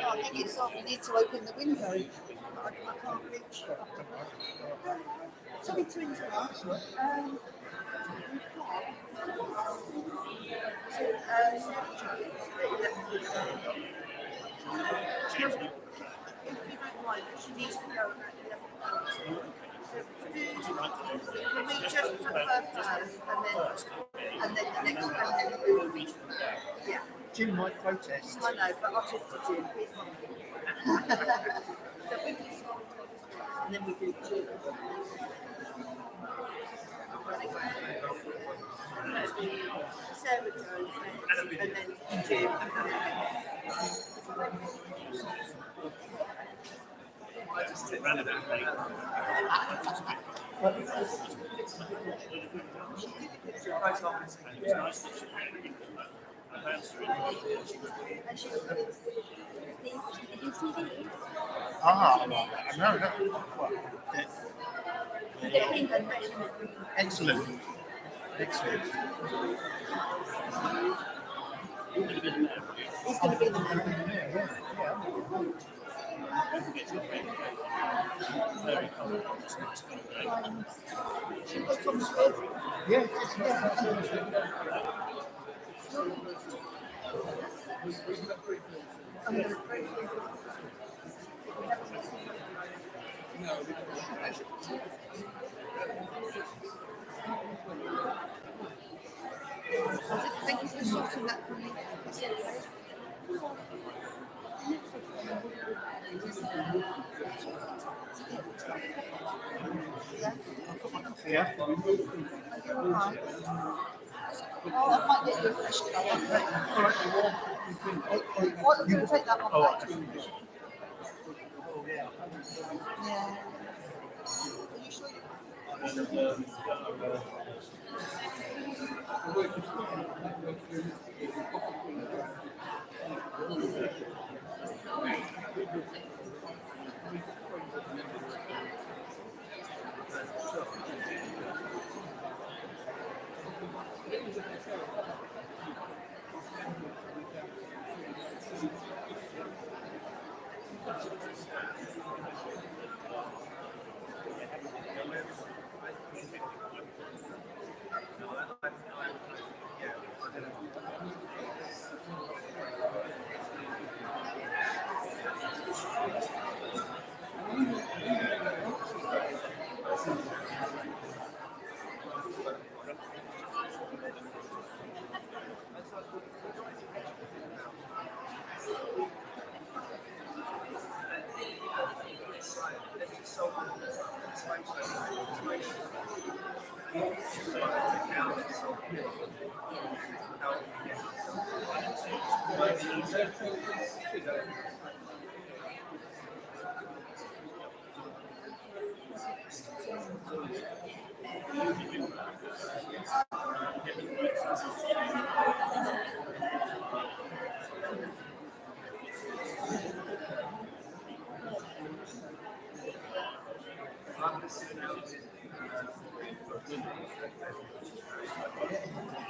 I think it's like we need to open the window. I can't reach it. Sorry to interrupt. mind, she needs to go at 11:30. Can we just put her first and then the next one? Yeah. Jim might protest. I know, but I'll talk to Jim. And then we do two. Sarah goes next, and then Jim, and Excellent. Excellent. he's going to be the mayor. She was on the Yes, absolutely. Thank you for sorting that for me. Yeah. Oh, I might get you a fresh What, you can take that one back. Yeah. Are you sure?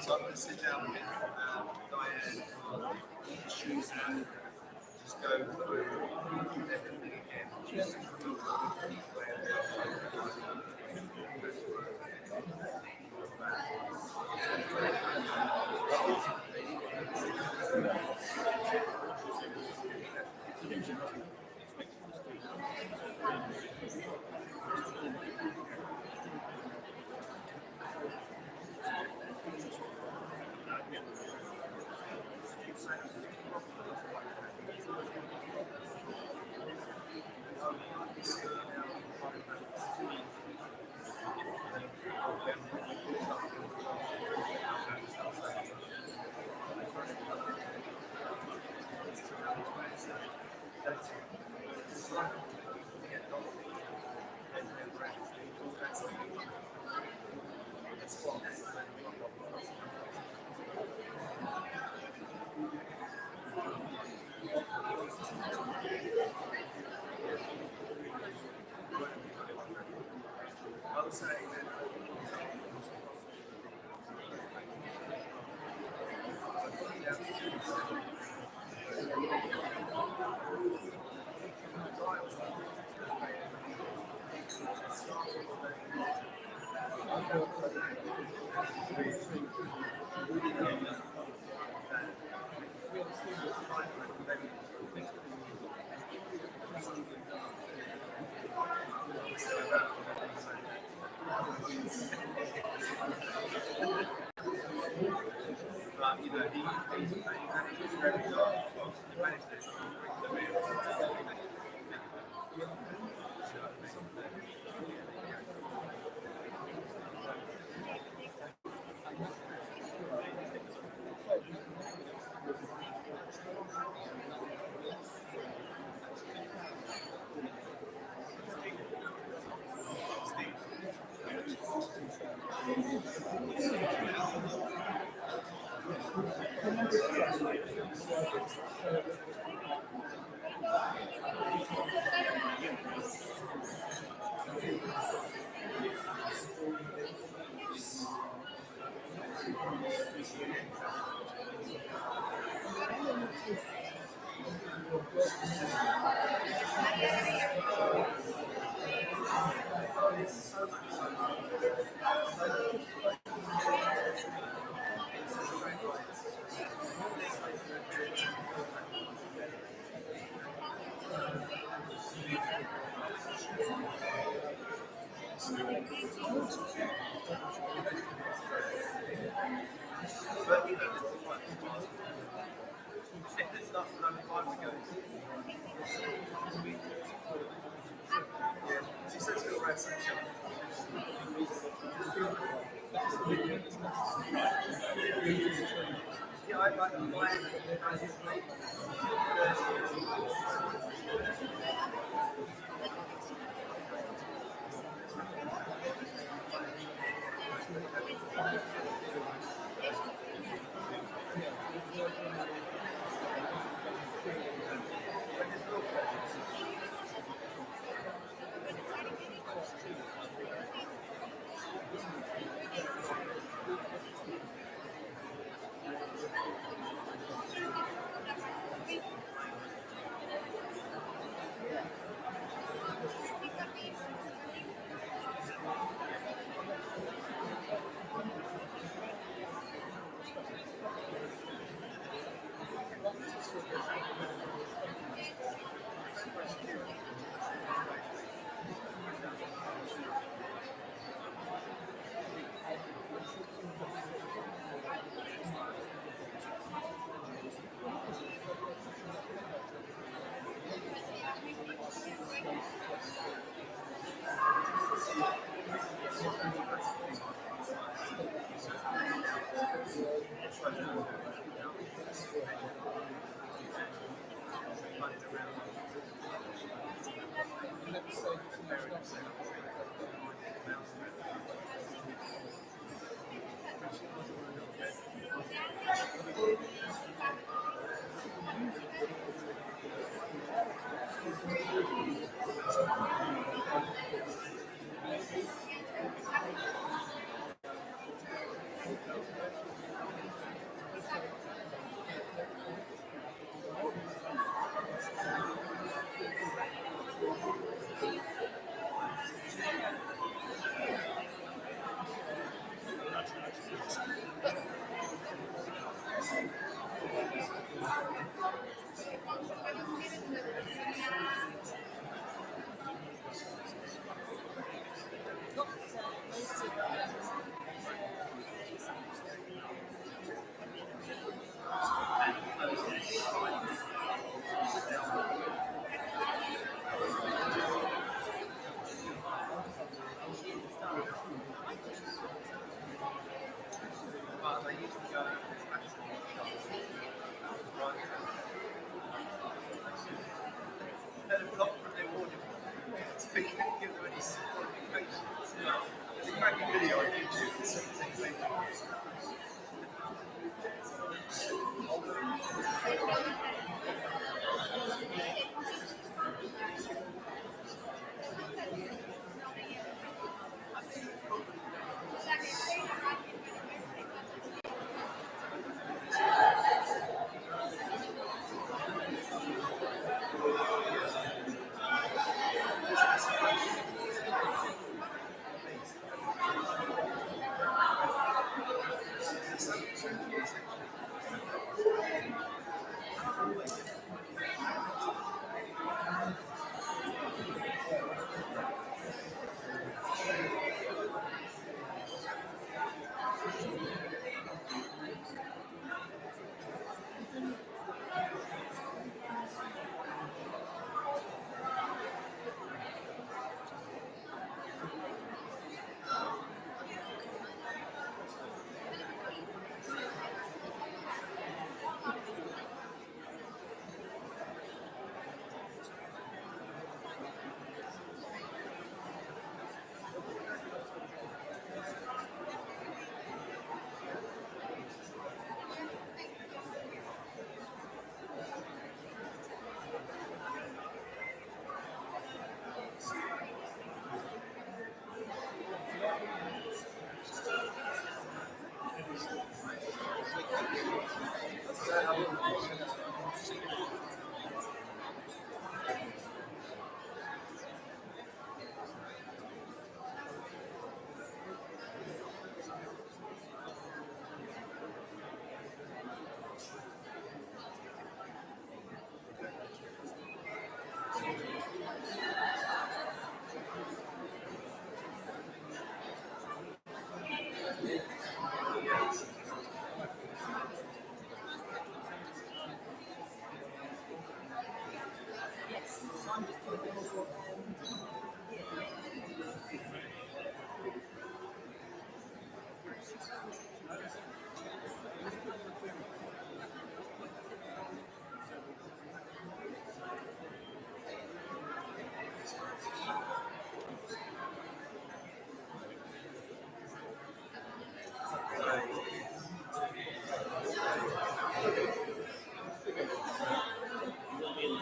So I'm going to sit down with Diane and just go through everything again. Just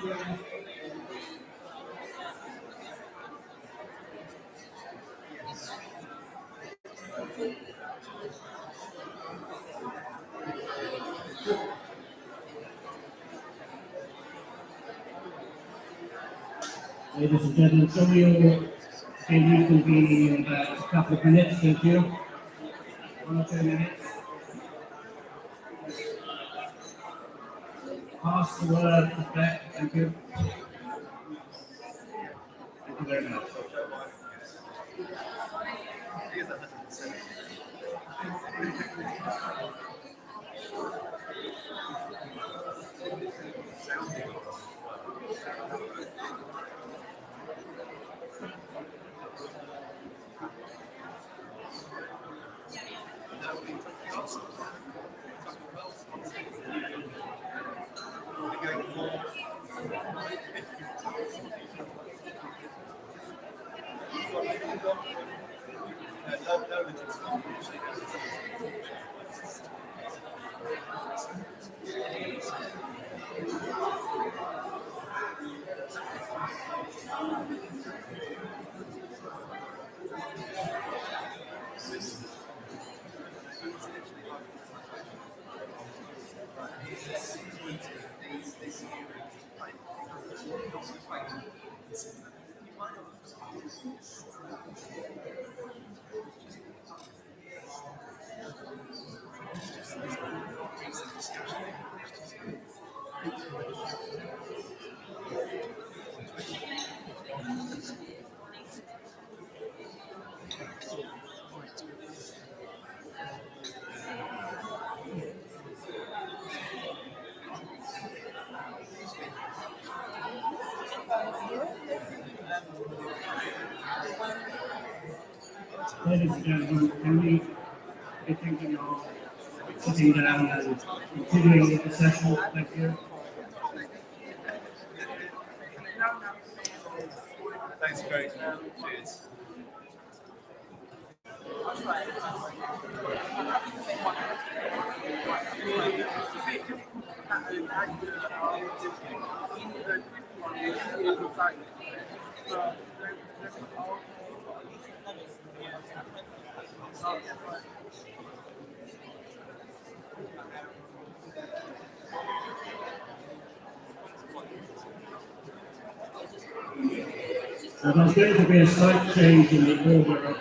Ladies and gentlemen, shall we all be reconvening in about a couple of minutes, thank you. 1 or 2 minutes. Pass the word back, thank you. Thank you very much. Ladies and gentlemen, can we be thinking of sitting down and continuing with the session? Thank you. Thanks, great. Cheers. There's going to be a slight change in the order of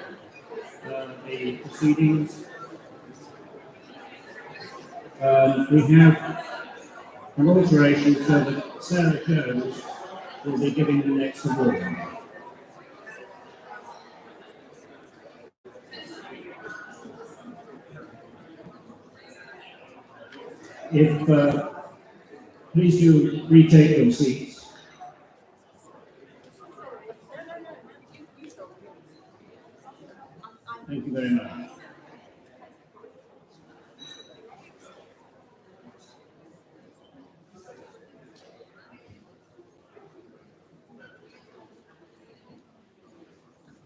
the proceedings. We have an alteration so that Sarah Jones will be giving the next award. If please do retake your seats. Thank you very much.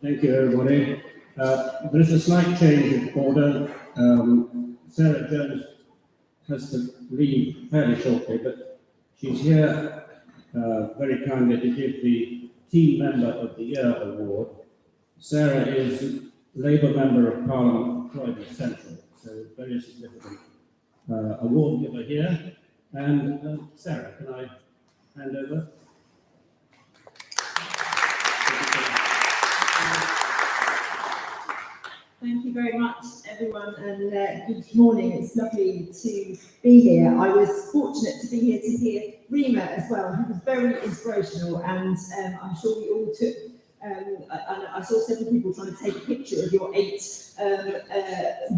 Thank you, everybody. There is a slight change of order. Sarah Jones has to leave fairly shortly, but she's here very kindly to give the Team Member of the Year award. Sarah is Labour Member of Parliament, Croydon Central, so very significant award giver here. And Sarah, can I hand over? Thank you very much, everyone, and good morning. It's lovely to be here. I was fortunate to be here to hear Rima as well, who was very inspirational, and I'm sure we all took. I saw several people trying to take a picture of your 8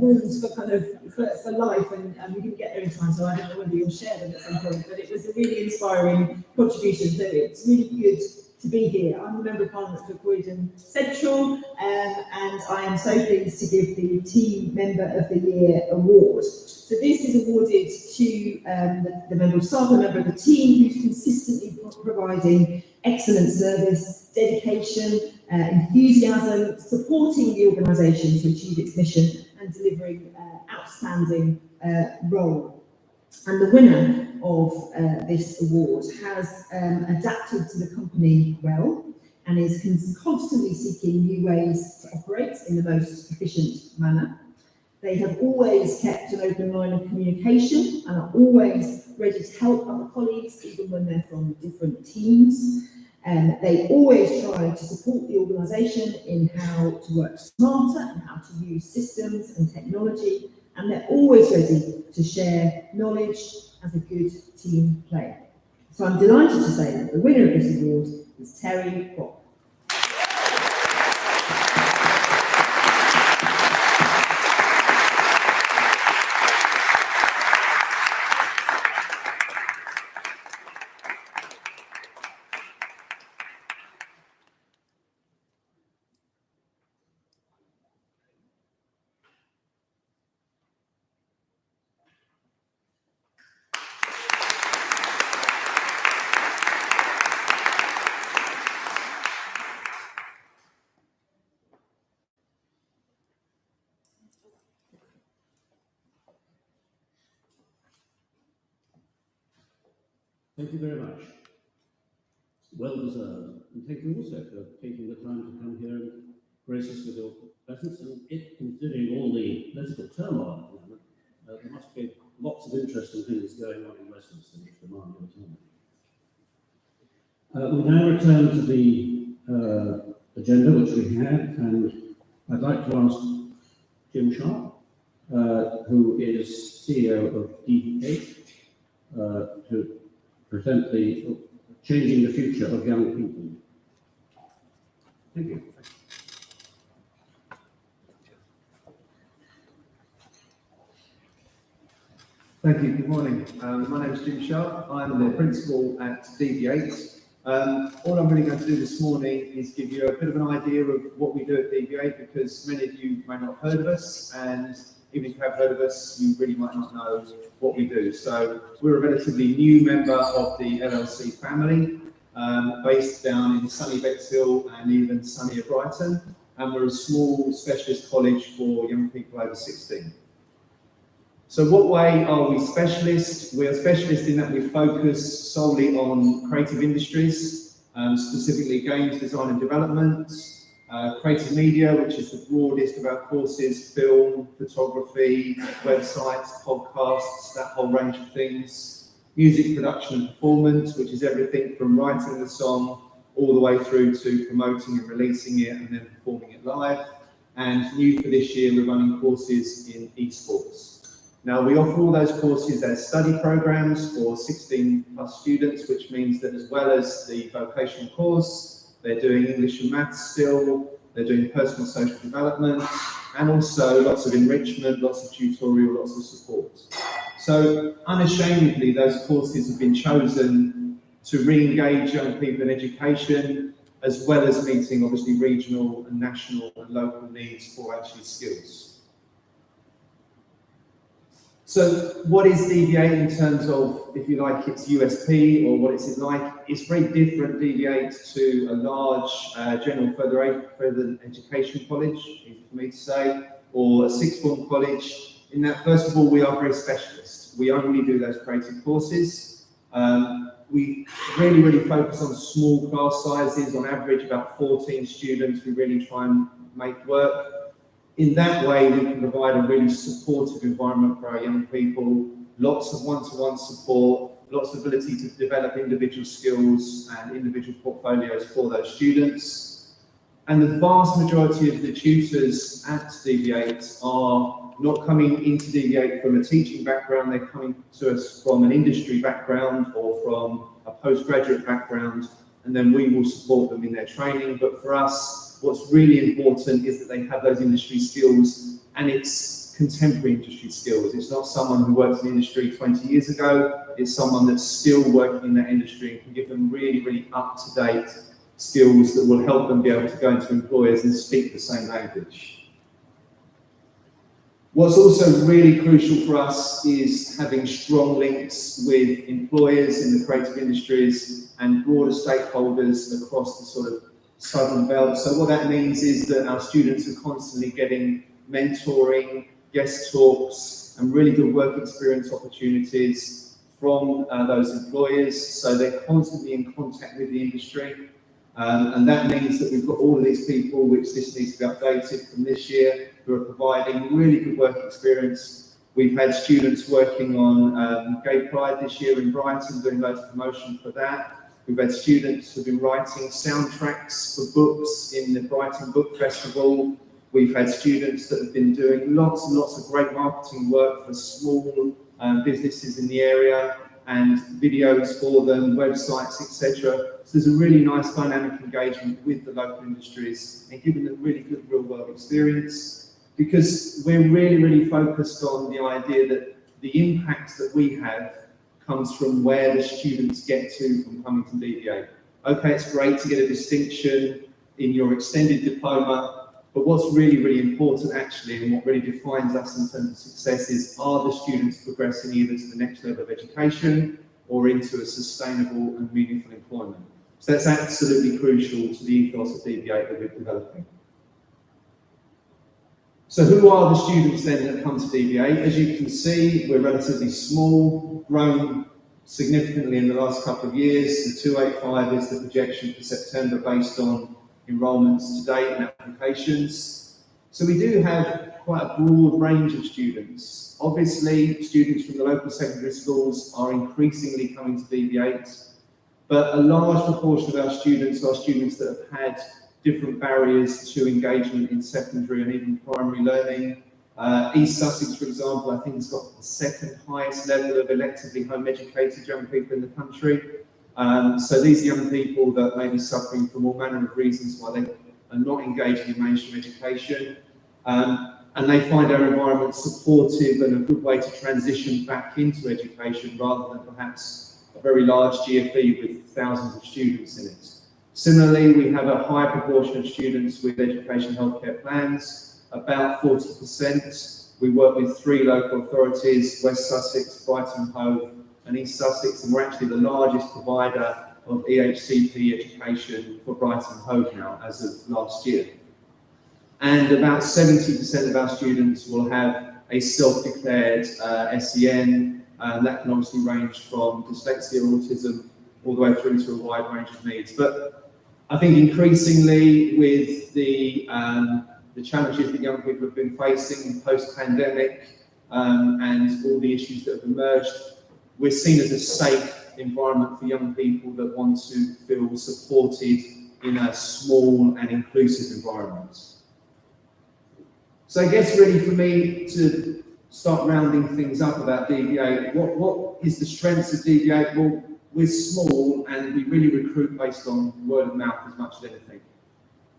rules for life, and we didn't get there in time, so I don't know whether you'll share them at some point. But it was a really inspiring contribution, so it's really good to be here. I'm a Member of Parliament for Croydon Central, and I am so pleased to give the Team Member of the Year award. So this is awarded to the Member of Staff, the member of the team who's consistently providing excellent service, dedication, enthusiasm, supporting the organisation to achieve its mission and delivering outstanding role. And the winner of this award has adapted to the company well and is constantly seeking new ways to operate in the most efficient manner. They have always kept an open line of communication and are always ready to help other colleagues, even when they're from different teams. They always try to support the organisation in how to work smarter and how to use systems and technology, and they're always ready to share knowledge as a good team player. So I'm delighted to say that the winner of this award is Terry Brock. Thank you very much. Well deserved. And thank you also for taking the time to come here and grace us with your presence. And considering all the political turmoil at the moment, there must be lots of interesting things going on in Westminster which demand your time. We now return to the agenda which we had, and I'd like to ask Jim Sharp, who is CEO of DVA, to present the changing the future of young people. Thank you. Thank you. Good morning. My name is Jim Sharp. I'm the principal at DV8. All I'm really going to do this morning is give you a bit of an idea of what we do at DV8, because many of you may not have heard of us, and even if you have heard of us, you really might not know what we do. So we're a relatively new member of the LLC family, based down in sunny Bexhill and even sunnier Brighton, and we're a small specialist college for young people over 16. So what way are we specialists? We are specialists in that we focus solely on creative industries, specifically games design and development, creative media, which is the broadest of our courses, film, photography, websites, podcasts, that whole range of things, music production and performance, which is everything from writing the song all the way through to promoting and releasing it and then performing it live. And new for this year, we're running courses in esports. Now, we offer all those courses as study programs for 16 plus students, which means that as well as the vocational course, they're doing English and maths still, they're doing personal social development, and also lots of enrichment, lots of tutorial, lots of support. So unashamedly, those courses have been chosen to re-engage young people in education, as well as meeting obviously regional and national and local needs for actually skills. So what is DV8 in terms of, if you like, its USP, or what it's like? It's very different, DV8, to a large general further education college, easy for me to say, or a sixth form college, in that, first of all, we are very specialist. We only do those creative courses. We really focus on small class sizes, on average about 14 students we really try and make work. In that way, we can provide a really supportive environment for our young people, lots of one-to-one support, lots of ability to develop individual skills and individual portfolios for those students. And the vast majority of the tutors at DV8 are not coming into DV8 from a teaching background, they're coming to us from an industry background or from a postgraduate background, and then we will support them in their training. But for us, what's really important is that they have those industry skills, and it's contemporary industry skills. It's not someone who worked in the industry 20 years ago, it's someone that's still working in that industry and can give them really up-to-date skills that will help them be able to go into employers and speak the same language. What's also really crucial for us is having strong links with employers in the creative industries and broader stakeholders across the sort of Southern Belt. So what that means is that our students are constantly getting mentoring, guest talks, and really good work experience opportunities from those employers. So they're constantly in contact with the industry. And that means that we've got all of these people, which this needs to be updated from this year, who are providing really good work experience. We've had students working on Gay Pride this year in Brighton, doing loads of promotion for that. We've had students who've been writing soundtracks for books in the Brighton Book Festival. We've had students that have been doing lots and lots of great marketing work for small businesses in the area, and videos for them, websites, etc. So there's a really nice dynamic engagement with the local industries and giving them really good real world experience, because we're really focused on the idea that the impact that we have comes from where the students get to from coming to DVA. Okay, it's great to get a distinction in your extended diploma, but what's really important actually, and what really defines us in terms of success, is are the students progressing either to the next level of education or into a sustainable and meaningful employment. So that's absolutely crucial to the ethos of DVA that we're developing. So who are the students then that come to DVA? As you can see, we're relatively small, grown significantly in the last couple of years. The 285 is the projection for September based on enrolments to date and applications. So we do have quite a broad range of students. Obviously, students from the local secondary schools are increasingly coming to DV8, but a large proportion of our students are students that have had different barriers to engagement in secondary and even primary learning. East Sussex, for example, I think has got the second highest level of electively home educated young people in the country. So these young people that may be suffering from all manner of reasons why they are not engaging in mainstream education, and they find our environment supportive and a good way to transition back into education rather than perhaps a very large GFE with thousands of students in it. Similarly, we have a high proportion of students with education healthcare plans, about 40%. We work with 3 local authorities, West Sussex, Brighton Hove and East Sussex, and we're actually the largest provider of EHCP education for Brighton Hove now as of last year. And about 70% of our students will have a self-declared SEN, that can obviously range from dyslexia, autism, all the way through to a wide range of needs. But I think increasingly with the challenges that young people have been facing post-pandemic and all the issues that have emerged, we're seen as a safe environment for young people that want to feel supported in a small and inclusive environment. So I guess really for me to start rounding things up about DV8, what is the strengths of DV8? Well, we're small and we really recruit based on word of mouth as much as anything.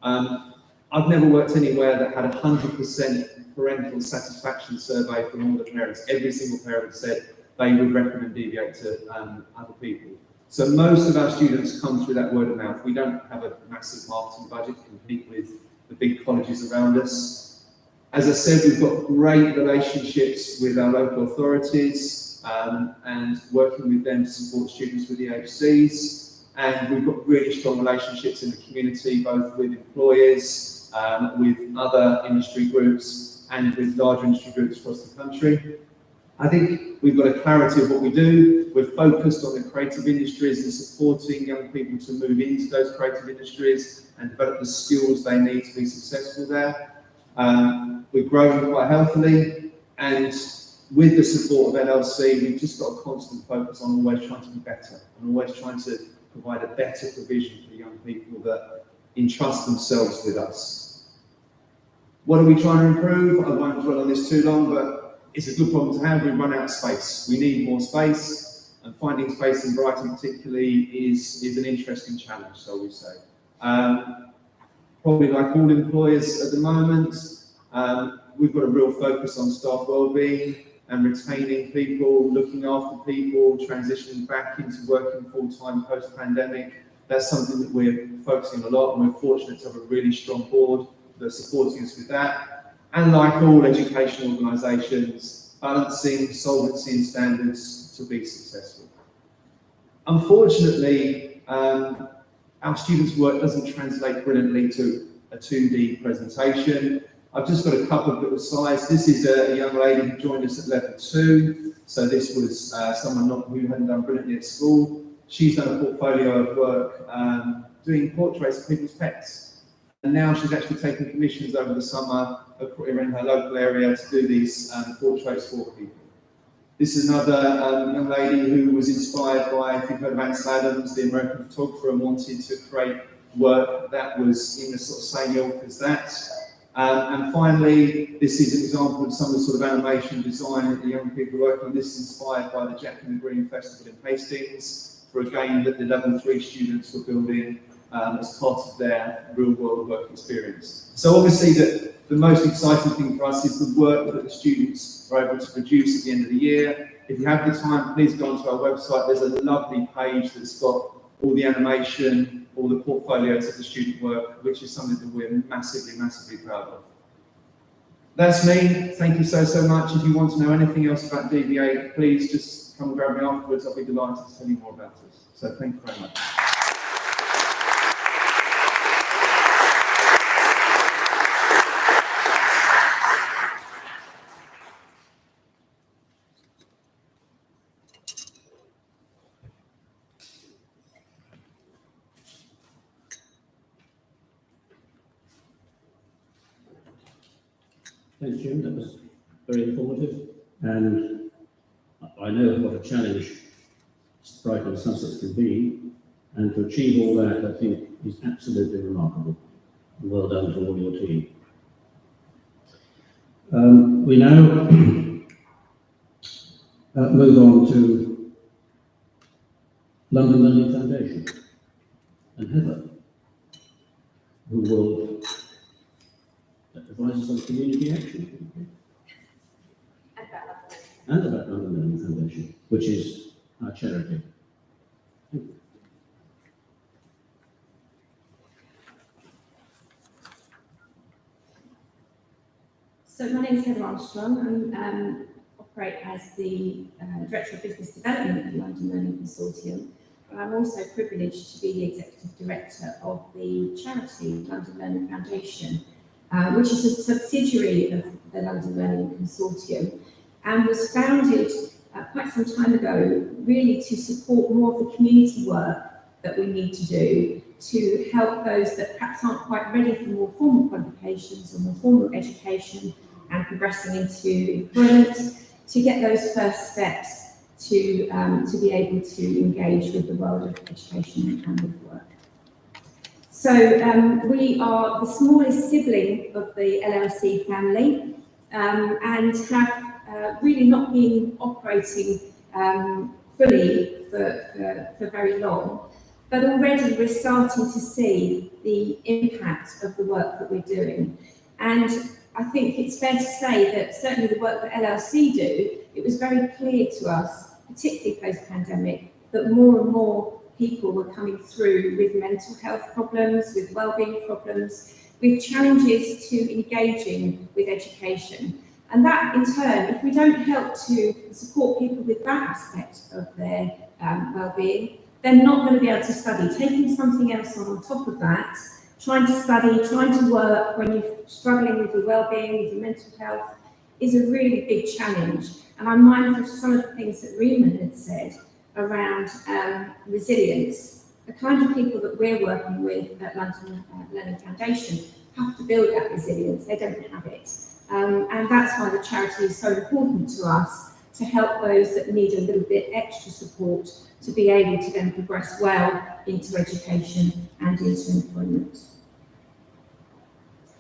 I've never worked anywhere that had 100% parental satisfaction survey from all the parents. Every single parent said they would recommend DV8 to other people. So most of our students come through that word of mouth. We don't have a massive marketing budget to compete with the big colleges around us. As I said, we've got great relationships with our local authorities and working with them to support students with EHCs. And we've got really strong relationships in the community, both with employers, with other industry groups, and with larger industry groups across the country. I think we've got a clarity of what we do. We're focused on the creative industries and supporting young people to move into those creative industries and develop the skills they need to be successful there. We're growing quite healthily, and with the support of LLC, we've just got a constant focus on always trying to be better and always trying to provide a better provision for young people that entrust themselves with us. What are we trying to improve? I won't dwell on this too long, but it's a good problem to have. We run out of space. We need more space, and finding space in Brighton particularly is an interesting challenge, shall we say. Probably like all employers at the moment, we've got a real focus on staff wellbeing and retaining people, looking after people, transitioning back into working full-time post-pandemic. That's something that we're focusing on a lot, and we're fortunate to have a really strong board that's supporting us with that. And like all educational organisations, balancing solvency and standards to be successful. Unfortunately, our students' work doesn't translate brilliantly to a 2D presentation. I've just got a couple of little slides. This is a young lady who joined us at level 2. So this was someone who hadn't done brilliantly at school. She's done a portfolio of work doing portraits of people's pets. And now she's actually taken commissions over the summer in her local area to do these portraits for people. This is another young lady who was inspired by, if you've heard of Ansel Adams, the American photographer, and wanted to create work that was in the sort of same ilk as that. And finally, this is an example of some of the sort of animation design that the young people are working on. This is inspired by the Jack and the Green Festival in Hastings for a game that the level 3 students were building as part of their real world work experience. So obviously the most exciting thing for us is the work that the students are able to produce at the end of the year. If you have the time, please go onto our website. There's a lovely page that's got all the animation, all the portfolios of the student work, which is something that we're massively, massively proud of. That's me. Thank you so, so much. If you want to know anything else about DV8, please just come and grab me afterwards. I'll be delighted to tell you more about it. So thank you very much. Thanks, Jim. That was very informative, and I know what a challenge Brighton and Sussex can be, and to achieve all that, I think, is absolutely remarkable. Well done to all your team. We now move on to London Learning Foundation and Heather, who will advise us on community action. And about London Learning Foundation, which is our charity. So my name is Heather Armstrong. I operate as the Director of Business Development at the London Learning Consortium. But I'm also privileged to be the Executive Director of the charity London Learning Foundation, which is a subsidiary of the London Learning Consortium, and was founded quite some time ago, really to support more of the community work that we need to do to help those that perhaps aren't quite ready for more formal qualifications or more formal education and progressing into employment, to get those first steps to be able to engage with the world of education and with work. So we are the smallest sibling of the LLC family and have really not been operating fully for very long. But already we're starting to see the impact of the work that we're doing. And I think it's fair to say that certainly the work that LLC do, it was very clear to us, particularly post-pandemic, that more and more people were coming through with mental health problems, with wellbeing problems, with challenges to engaging with education. And that in turn, if we don't help to support people with that aspect of their wellbeing, they're not going to be able to study. Taking something else on top of that, trying to study, trying to work when you're struggling with your wellbeing, with your mental health, is a really big challenge. And I'm mindful of some of the things that Riemann had said around resilience. The kind of people that we're working with at London Learning Foundation have to build that resilience. They don't have it. And that's why the charity is so important to us, to help those that need a little bit extra support to be able to then progress well into education and into employment.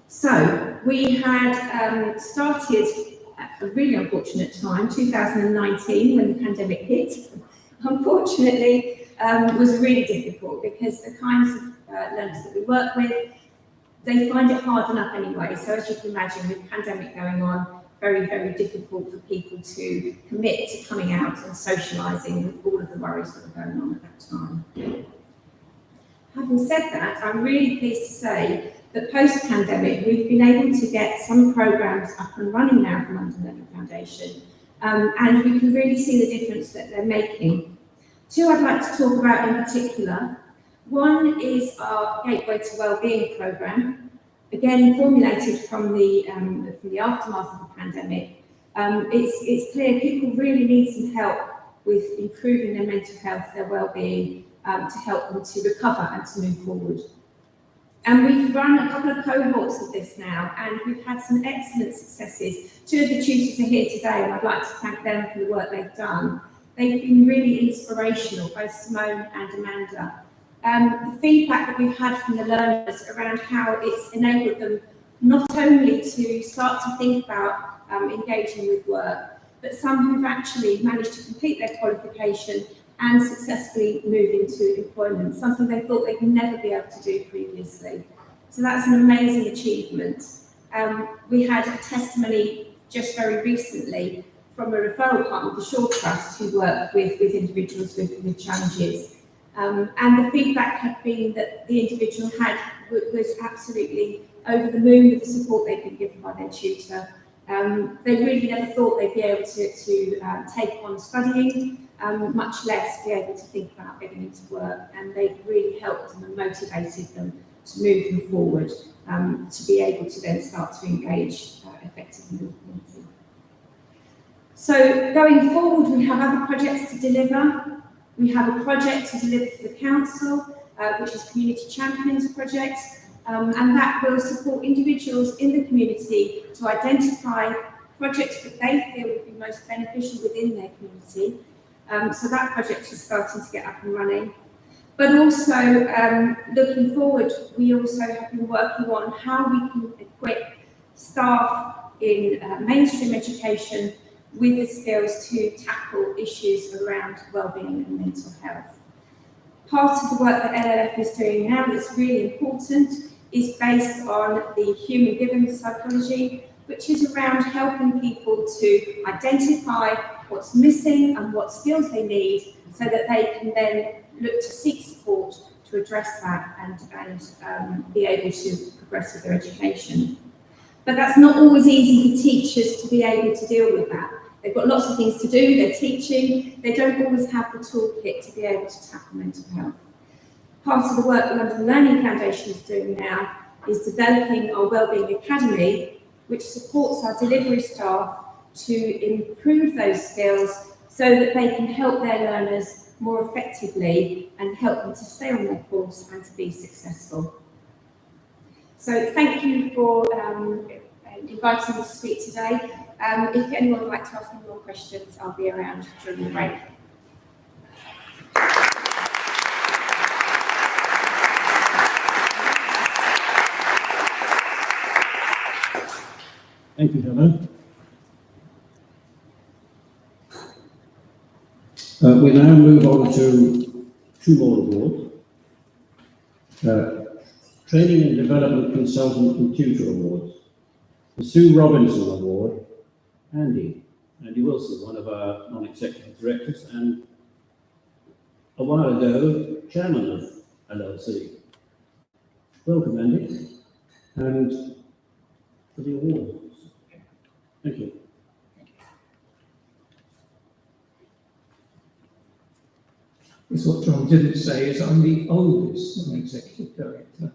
So we had started at a really unfortunate time, 2019, when the pandemic hit. Unfortunately, was really difficult because the kinds of learners that we work with, they find it hard enough anyway. So as you can imagine, with the pandemic going on, very, very difficult for people to commit to coming out and socialising with all of the worries that were going on at that time. Having said that, I'm really pleased to say that post-pandemic, we've been able to get some programmes up and running now from London Learning Foundation, and we can really see the difference that they're making. Two I'd like to talk about in particular. One is our Gateway to Wellbeing programme, again formulated from the aftermath of the pandemic. It's clear people really need some help with improving their mental health, their well-being, to help them to recover and to move forward. And we've run a couple of cohorts of this now, and we've had some excellent successes. Two of the tutors are here today, and I'd like to thank them for the work they've done. They've been really inspirational, both Simone and Amanda. The feedback that we've had from the learners around how it's enabled them not only to start to think about engaging with work, but some who've actually managed to complete their qualification and successfully move into employment, something they thought they'd never be able to do previously. So that's an amazing achievement. We had a testimony just very recently from a referral partner, the Shaw Trust, who work with individuals with challenges. And the feedback had been that the individual was absolutely over the moon with the support they'd been given by their tutor. They really never thought they'd be able to take on studying, much less be able to think about getting into work, and they really helped them and motivated them to move them forward, to be able to then start to engage effectively with the community. So going forward, we have other projects to deliver. We have a project to deliver for the council, which is Community Champions Project, and that will support individuals in the community to identify projects that they feel would be most beneficial within their community. So that project is starting to get up and running. But also, looking forward, we also have been working on how we can equip staff in mainstream education with the skills to tackle issues around wellbeing and mental health. Part of the work that LLF is doing now that's really important is based on the human given psychology, which is around helping people to identify what's missing and what skills they need so that they can then look to seek support to address that and be able to progress with their education. But that's not always easy for teachers to be able to deal with that. They've got lots of things to do, they're teaching, they don't always have the toolkit to be able to tackle mental health. Part of the work the London Learning Foundation is doing now is developing our Wellbeing Academy, which supports our delivery staff to improve those skills so that they can help their learners more effectively and help them to stay on their course and to be successful. So thank you for inviting me to speak today. If anyone would like to ask me more questions, I'll be around during the break. Thank you, Helen. We now move on to two more awards. Training and Development Consultant and Tutor Awards. The Sue Robinson Award, Andy Wilson, one of our non-executive directors, and a while ago, chairman of LLC. Welcome, Andy, and for the award. Thank you. It's what John didn't say is I'm the oldest non-executive director,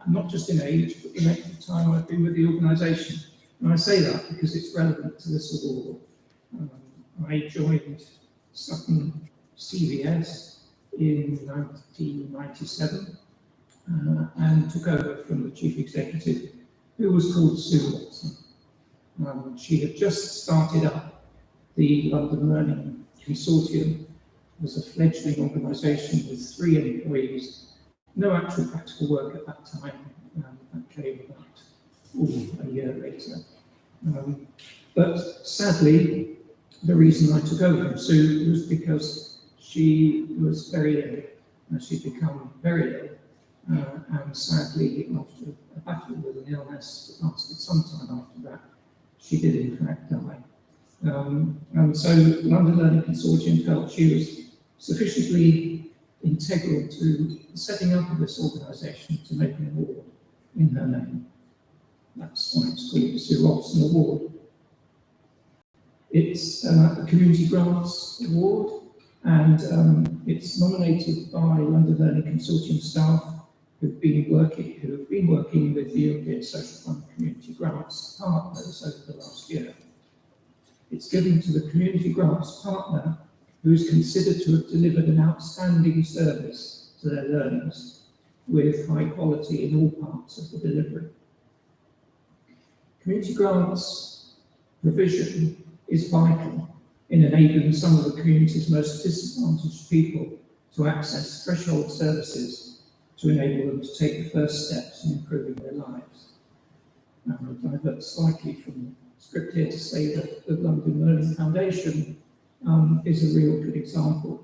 not just in age, but the length of time I've been with the organisation. And I say that because it's relevant to this award. I joined Sutton CVS in 1997 and took over from the chief executive, who was called Sue Watson. She had just started up the London Learning Consortium. It was a fledgling organisation with 3 employees. No actual practical work at that time. That came about a year later. But sadly, the reason I took over from Sue was because she was very ill. She'd become very ill. And sadly, after a battle with an illness that lasted some time after that, she did in fact die. And so London Learning Consortium felt she was sufficiently integral to the setting up of this organisation to make an award in her name. That's why it's called the Sue Robinson Award. It's a community grants award, and it's nominated by London Learning Consortium staff who have been working with the European Social Fund Community Grants partners over the last year. It's given to the Community Grants partner who is considered to have delivered an outstanding service to their learners with high quality in all parts of the delivery. Community Grants provision is vital in enabling some of the community's most disadvantaged people to access threshold services to enable them to take the first steps in improving their lives. Now, I'll divert slightly from the script here to say that the London Learning Foundation is a real good example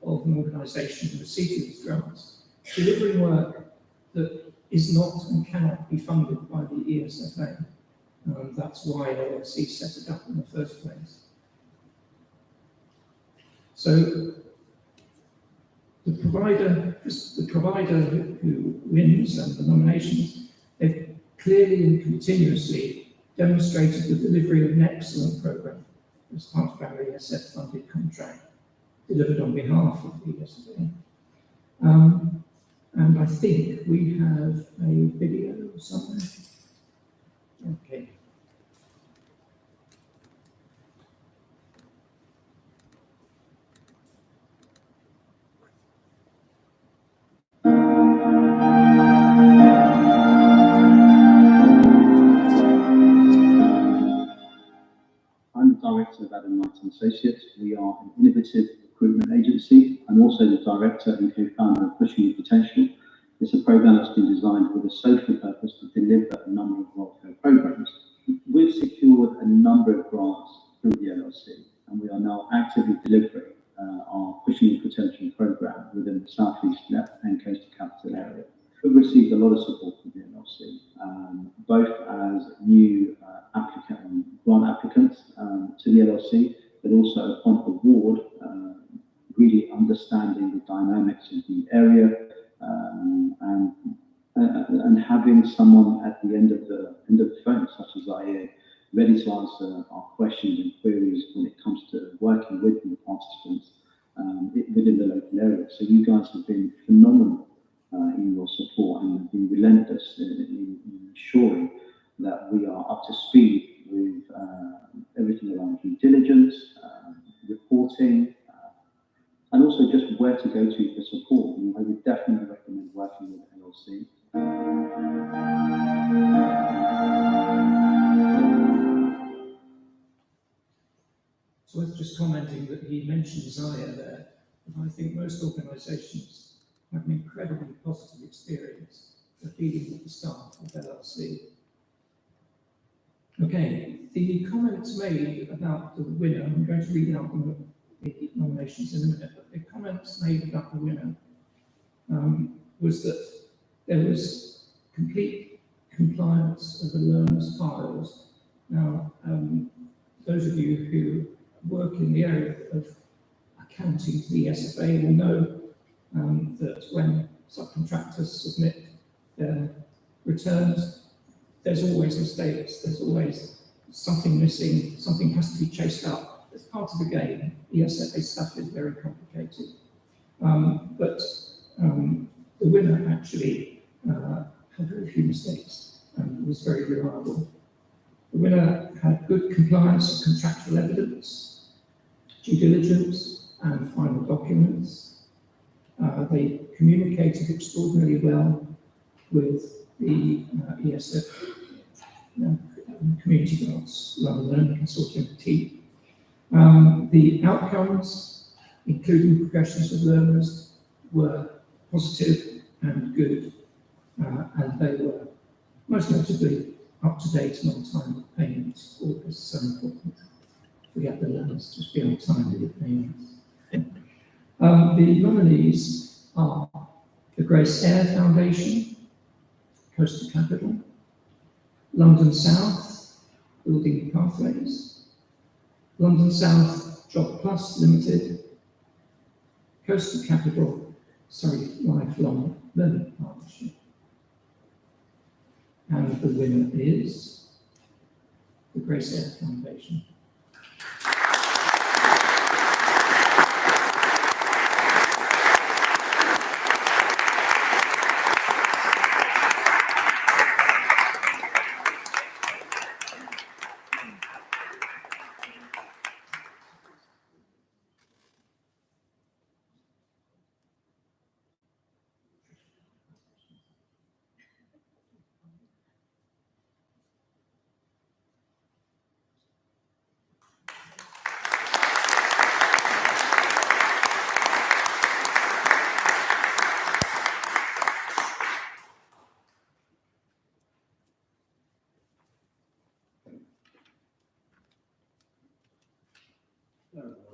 of an organisation in receipt of these grants, delivering work that is not and cannot be funded by the ESFA. That's why LLC set it up in the first place. So the provider who wins and the nominations, they've clearly and continuously demonstrated the delivery of an excellent programme as part of our ESF funded contract, delivered on behalf of the ESFA. And I think we have a video somewhere. Okay. I'm the Director of Adam Knight & Associates. We are an innovative recruitment agency. I'm also the Director and co-founder of Pushing Your Potential. It's a programme that's been designed with a social purpose to deliver a number of welfare programmes. We've secured a number of grants through the LLC, and we are now actively delivering our Pushing Your Potential programme within the South East and Coastal Capital area. We've received a lot of support from the LLC, both as new grant applicants to the LLC, but also upon award, really understanding the dynamics of the area and having someone at the end of the phone, such as I, ready to answer our questions and queries when it comes to working with the participants within the local area. So you guys have been phenomenal in your support and have been relentless in ensuring that we are up to speed with everything around due diligence, reporting, and also just where to go to for support. And I would definitely recommend working with LLC. So worth just commenting that he mentioned Zaya there, and I think most organisations have an incredibly positive experience of dealing with the staff of LLC. Okay, the comments made about the winner, I'm going to read out the nominations in a minute, but the comments made about the winner was that there was complete compliance of the learners' files. Now, those of you who work in the area of accounting to the SFA will know that when subcontractors submit their returns, there's always mistakes, there's always something missing, something has to be chased up. It's part of the game. The SFA stuff is very complicated. But the winner actually had very few mistakes and was very reliable. The winner had good compliance of contractual evidence, due diligence, and final documents. They communicated extraordinarily well with the ESF Community Grants London Learning Consortium team. The outcomes, including progressions of learners, were positive and good, and they were most notably up to date and on time with payments. All this is so important. Forget the learners, just be on time with your payments. The nominees are the Grace Air Foundation, Coastal Capital, London South, Building Pathways, London South Job Plus Limited, Coastal Capital, Surrey Lifelong Learning Partnership. And the winner is the Grace Air Foundation.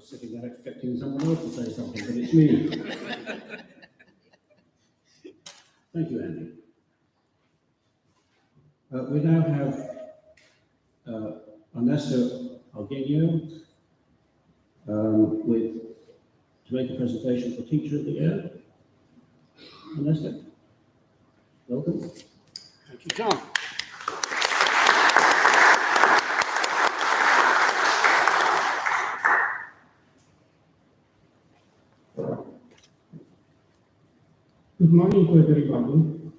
was sitting there expecting someone else to say something, but it's me. Thank you, Andy. We now have Ernesto Alguinho to make a presentation for Teacher of the Year. Ernesto, welcome. Thank you, John. Good morning to everybody.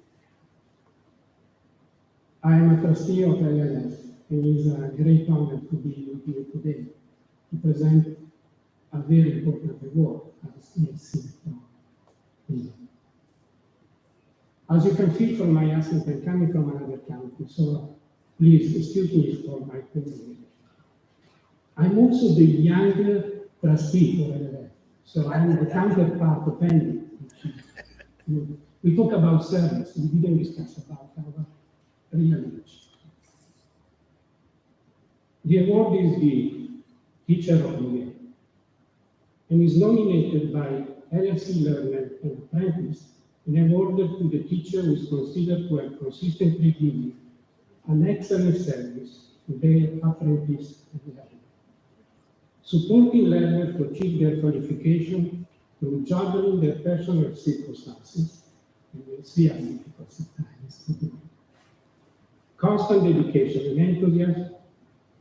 I am a trustee of LLS, and it is a great honor to be with you today to present a very important award as ESC. As you can feel from my accent, I'm coming from another country, so please excuse me for my privilege. I'm also the younger trustee for LLS, so I'm the counterpart of Andy. We talk about service, we didn't discuss about our real age. The award is the Teacher of the Year and is nominated by LLC learner and apprentice and awarded to the teacher who is considered to have consistently given an excellent service to their apprentice and learner, supporting learners to achieve their qualification through juggling their personal circumstances, and we'll see how difficult sometimes to do. Constant dedication and enthusiasm,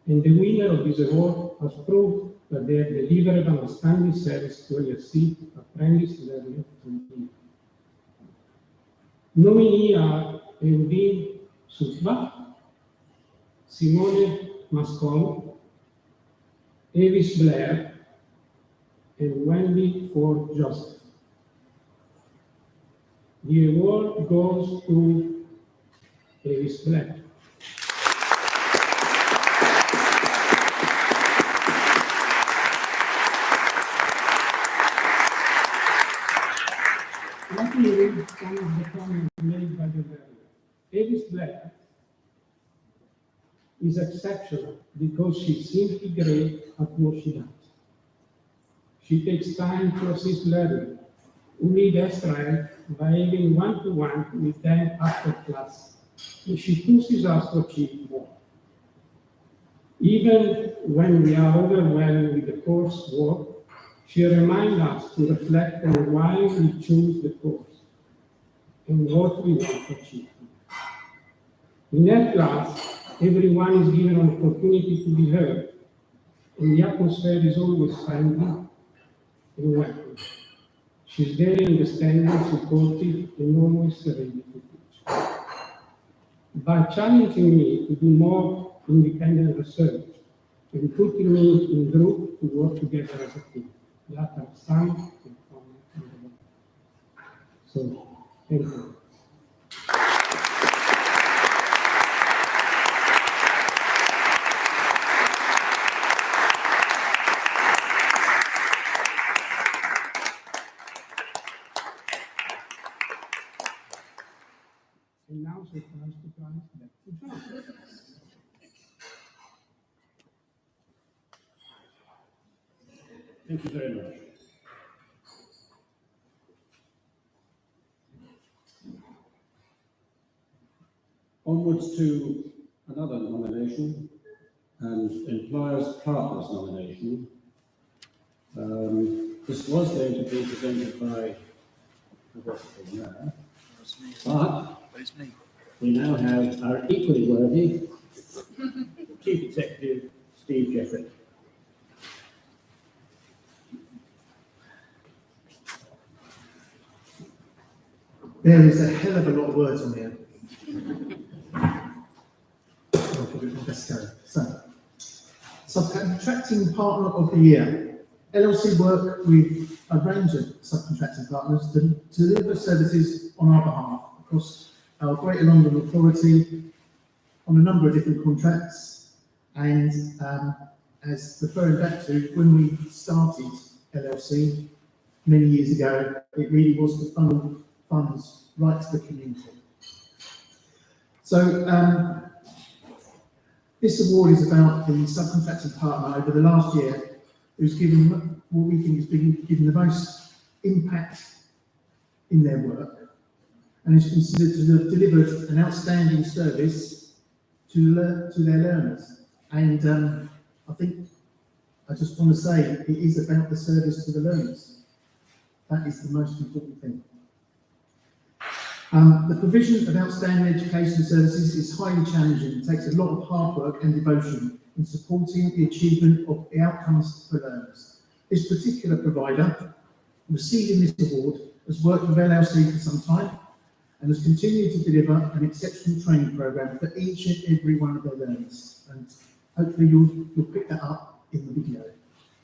and the winner of this award has proved that they have delivered an outstanding service to LLC apprentice learners and teachers. Nominees are Eudine Sutba, Simone Mascon, Avis Blair, and Wendy Ford Joseph. The award goes to Avis Blair. Let me read some of the comments made by the learner. Avis Blair is exceptional because she's simply great at what she does. She takes time to assist learners who need extra help by having one-to-one with them after class, and she pushes us to achieve more. Even when we are overwhelmed with the course work, she reminds us to reflect on why we choose the course and what we want to achieve. In her class, everyone is given an opportunity to be heard, and the atmosphere is always friendly and welcome. She's very understanding, supportive, and always ready to teach. By challenging me to do more independent research and putting me in group to work together as a team, that are some and common. So, thank you. And now she comes to back to John. Thank you very much. Onwards to another nomination, and Employers Partners nomination. This was going to be presented by but we now have our equally worthy Chief Executive, Steve Jeffrey. There is a hell of a lot of words on here. Let's go. So, Subcontracting Partner of the Year. LLC work with a range of subcontracting partners to deliver services on our behalf across our Greater London Authority on a number of different contracts. And as referring back to when we started LLC many years ago, it really was to funnel funds right to the community. So this award is about the subcontracting partner over the last year who's given what we think has been given the most impact in their work and is considered to have delivered an outstanding service to their learners. And I think I just want to say it is about the service to the learners. That is the most important thing. The provision of outstanding education services is highly challenging. It takes a lot of hard work and devotion in supporting the achievement of the outcomes for learners. This particular provider, receiving this award, has worked with LLC for some time and has continued to deliver an exceptional training programme for each and every one of their learners. And hopefully you'll pick that up in the video.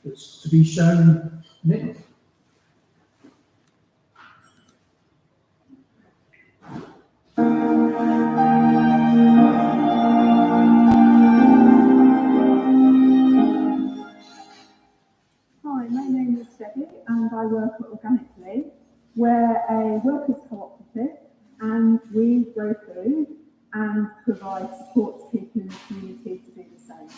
It's to be shown now. Hi, my name is Debbie and I work at Organically. We're a workers' cooperative and we grow food and provide support to people in the community to do the same.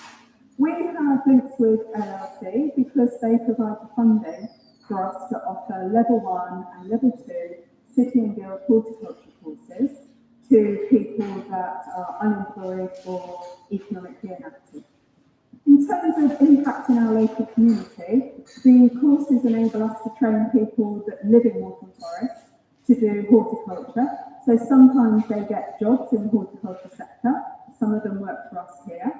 We have links with LLC because they provide the funding for us to offer level 1 and level 2 city and guild horticulture courses to people that are unemployed or economically inactive. In terms of impacting our local community, the courses enable us to train people that live in Waltham Forest to do horticulture. So sometimes they get jobs in the horticulture sector, some of them work for us here.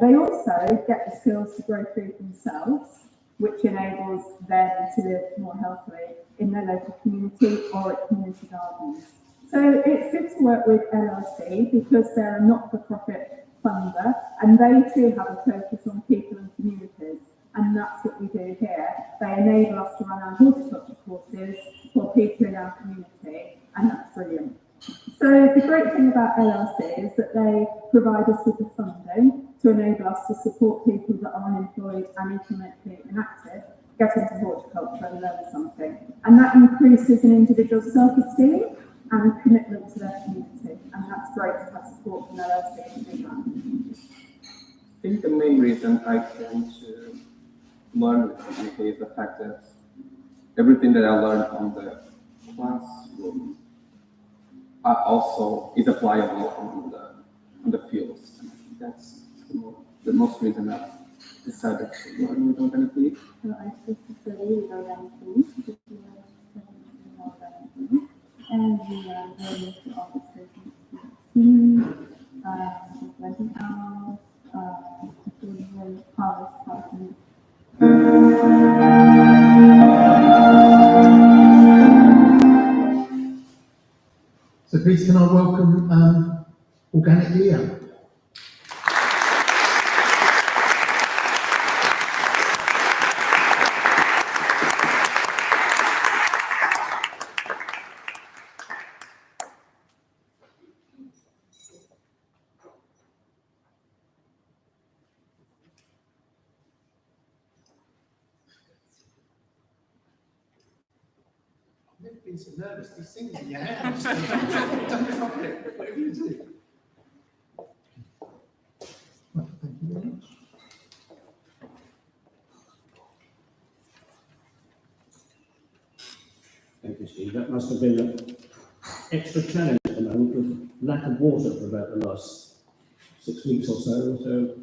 They also get the skills to grow food themselves, which enables them to live more healthily in their local community or at community gardens. So it's good to work with LLC because they're a not-for-profit funder and they too have a focus on people and communities, and that's what we do here. They enable us to run our horticulture courses for people in our community, and that's brilliant. So the great thing about LLC is that they provide us with the funding to enable us to support people that are unemployed and economically inactive get into horticulture and learn something. And that increases an individual's self-esteem and commitment to their community. And that's great to have support from LLC to do that. I think the main reason I came to learn with community is the fact that everything that I learned on the classroom also is applicable on the fields. And I think that's the most reason I've decided to learn with organically. So I started to study with organically because we are studying organically, and we are going to all the stations to planting house, to harvest party. So please can I welcome Organic Leo. I've never been so nervous. These things in your hands. Don't drop it. Whatever you do. Well, thank you very much. Thank you, Steve. That must have been an extra challenge at the moment with lack of water for about the last 6 weeks or so. So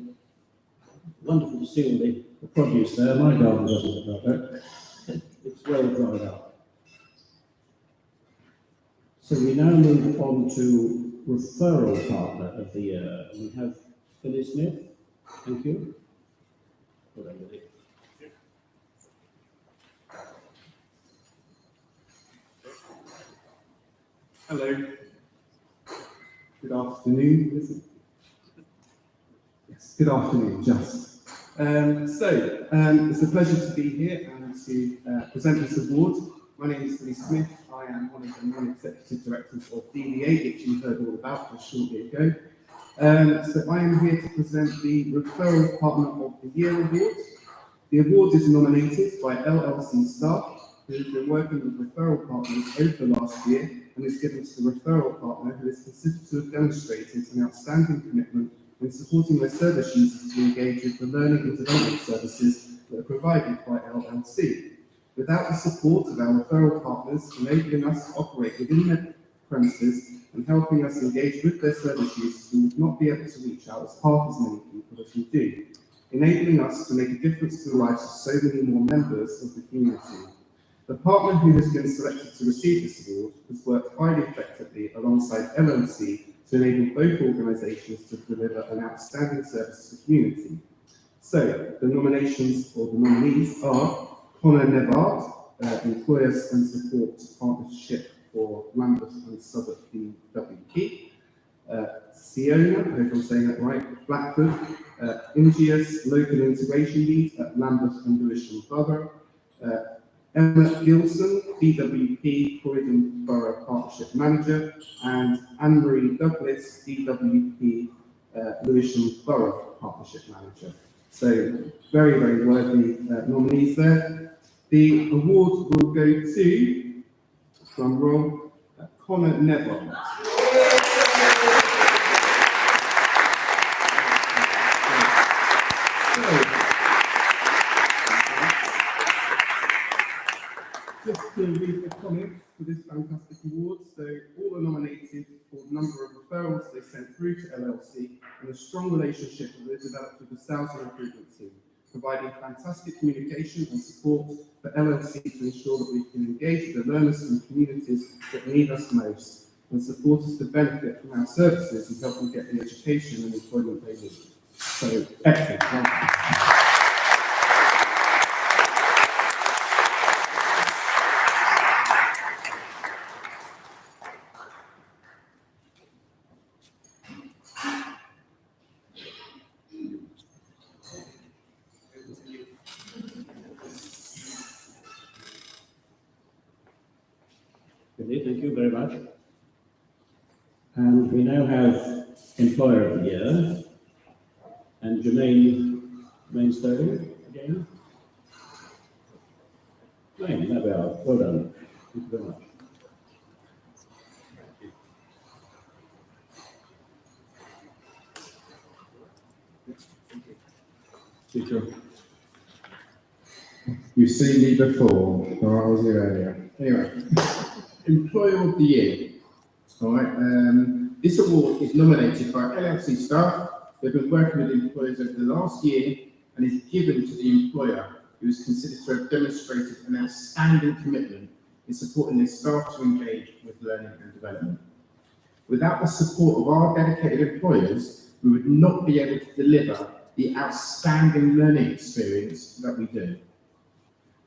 wonderful to see all the produce there. My garden doesn't look like that. It's well dried up. So we now move on to referral partner of the year. We have Philly Smith. Thank you. Well done, Billy. Hello. Good afternoon. Yes, good afternoon, just. It's a pleasure to be here and to present this award. My name is Billy Smith. I am one of the non-executive directors of DVA, which you heard all about just shortly ago. So I am here to present the Referral Partner of the Year Award. The award is nominated by LLC staff who have been working with referral partners over the last year and is given to the referral partner who is considered to have demonstrated an outstanding commitment in supporting their service users to engage with the learning and development services that are provided by LLC. Without the support of our referral partners enabling us to operate within their premises and helping us engage with their service users, we would not be able to reach out as half as many people as we do, enabling us to make a difference to the lives of so many more members of the community. The partner who has been selected to receive this award has worked highly effectively alongside LLC to enable both organisations to deliver an outstanding service to the community. So, the nominations or the nominees are Connor Nevard, Employers and Support Partnership for Lambeth and Southwark DWP, Siona, I hope I'm saying that right, Blackwood, Ingius Local Integration Lead at Lambeth and Lewisham Borough, Emma Gilson, DWP Croydon Borough Partnership Manager, and Anne-Marie Douglas, DWP Lewisham Borough Partnership Manager. So, very, very worthy nominees there. The award will go to, drum roll, Connor Neville. Just to read the comments for this fantastic award. So all are nominated for the number of referrals they sent through to LLC and a strong relationship that they developed with the sales and recruitment team, providing fantastic communication and support for LLC to ensure that we can engage with the learners and communities that need us most and support us to benefit from our services and help them get the education and employment they need. So, excellent. Well done. Thank you very much. And we now have Employer of the Year, and Jermaine Sterling again. Jermaine, Nabel, well done. Thank you very much. Teacher, you've seen me before, or I was here earlier. Anyway, Employer of the Year. All right. This award is nominated by LLC staff. They've been working with employers over the last year and is given to the employer who is considered to have demonstrated an outstanding commitment in supporting their staff to engage with learning and development. Without the support of our dedicated employers, we would not be able to deliver the outstanding learning experience that we do.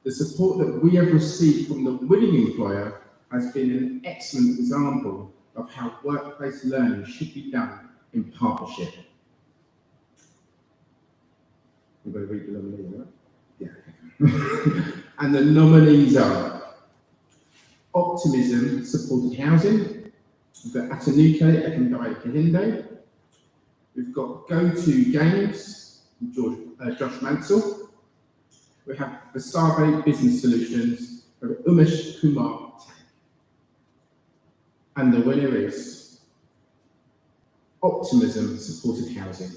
The support that we have received from the winning employer has been an excellent example of how workplace learning should be done in partnership. I'm going to read the nominees, right? Yeah. And the nominees are Optimism Supported Housing, we've got Atanuke Ekandai Kahinde, we've got Go-To Games, Josh Mansell, we have Vasave Business Solutions, we have Umesh Kumar, and the winner is Optimism Supported Housing.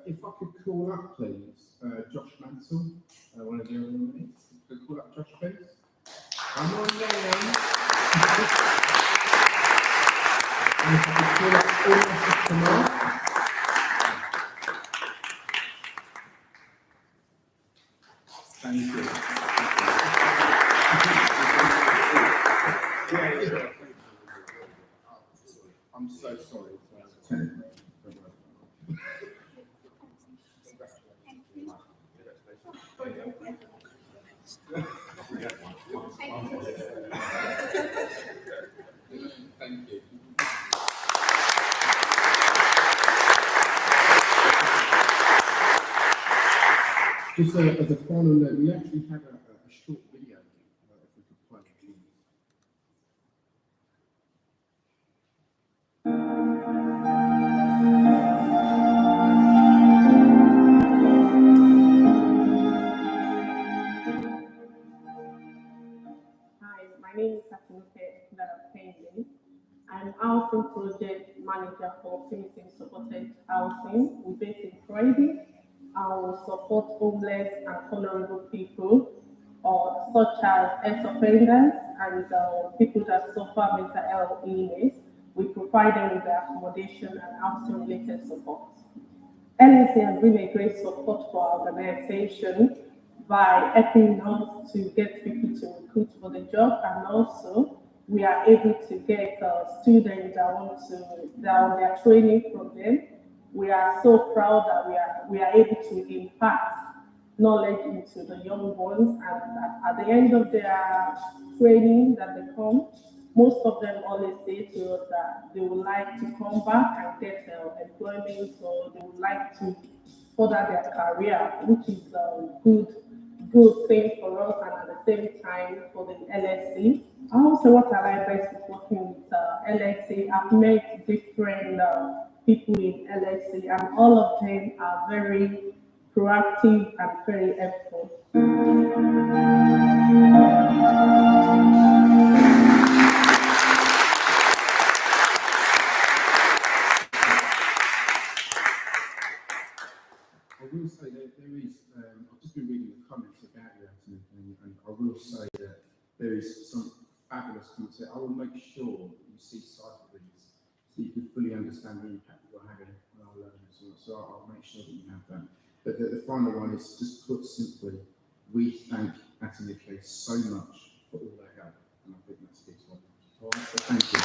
If I could call up, please, Josh Mansell, one of the other nominees. Could call up Josh, please? Come on down. And if I could call up Umesh Kumar. Thank you. I'm so sorry. Thank you. Just as a final note, we actually have a short video, if we could play it, please. Hi, my name is Atunke Kenley. I'm housing project manager for Finishing Supported Housing. We based in Croydon. I will support homeless and vulnerable people, such as ex-offenders and people that suffer mental health illness. We provide them with their accommodation and housing-related support. LLC has been a great support for our organization by helping us to get people to recruit for the job, and also we are able to get students that want to that on their training program. We are so proud that we are able to impact knowledge into the young ones, and at the end of their training that they come, most of them always say to us that they would like to come back and get employment, or they would like to further their career, which is a good thing for us, and at the same time for the LLC. Also, what I like best is working with LLC. I've met different people in LLC, and all of them are very proactive and very helpful. I will say that there is, I've just been reading the comments about you, Anthony, and I will say that there is some fabulous comments there. I will make sure that you see sight of these so you can fully understand the impact you're having on our learners. So I'll make sure that you have that. But the final one is just put simply, we thank Anthony so much for all their help, and I think that speaks volumes. All right, so thank you.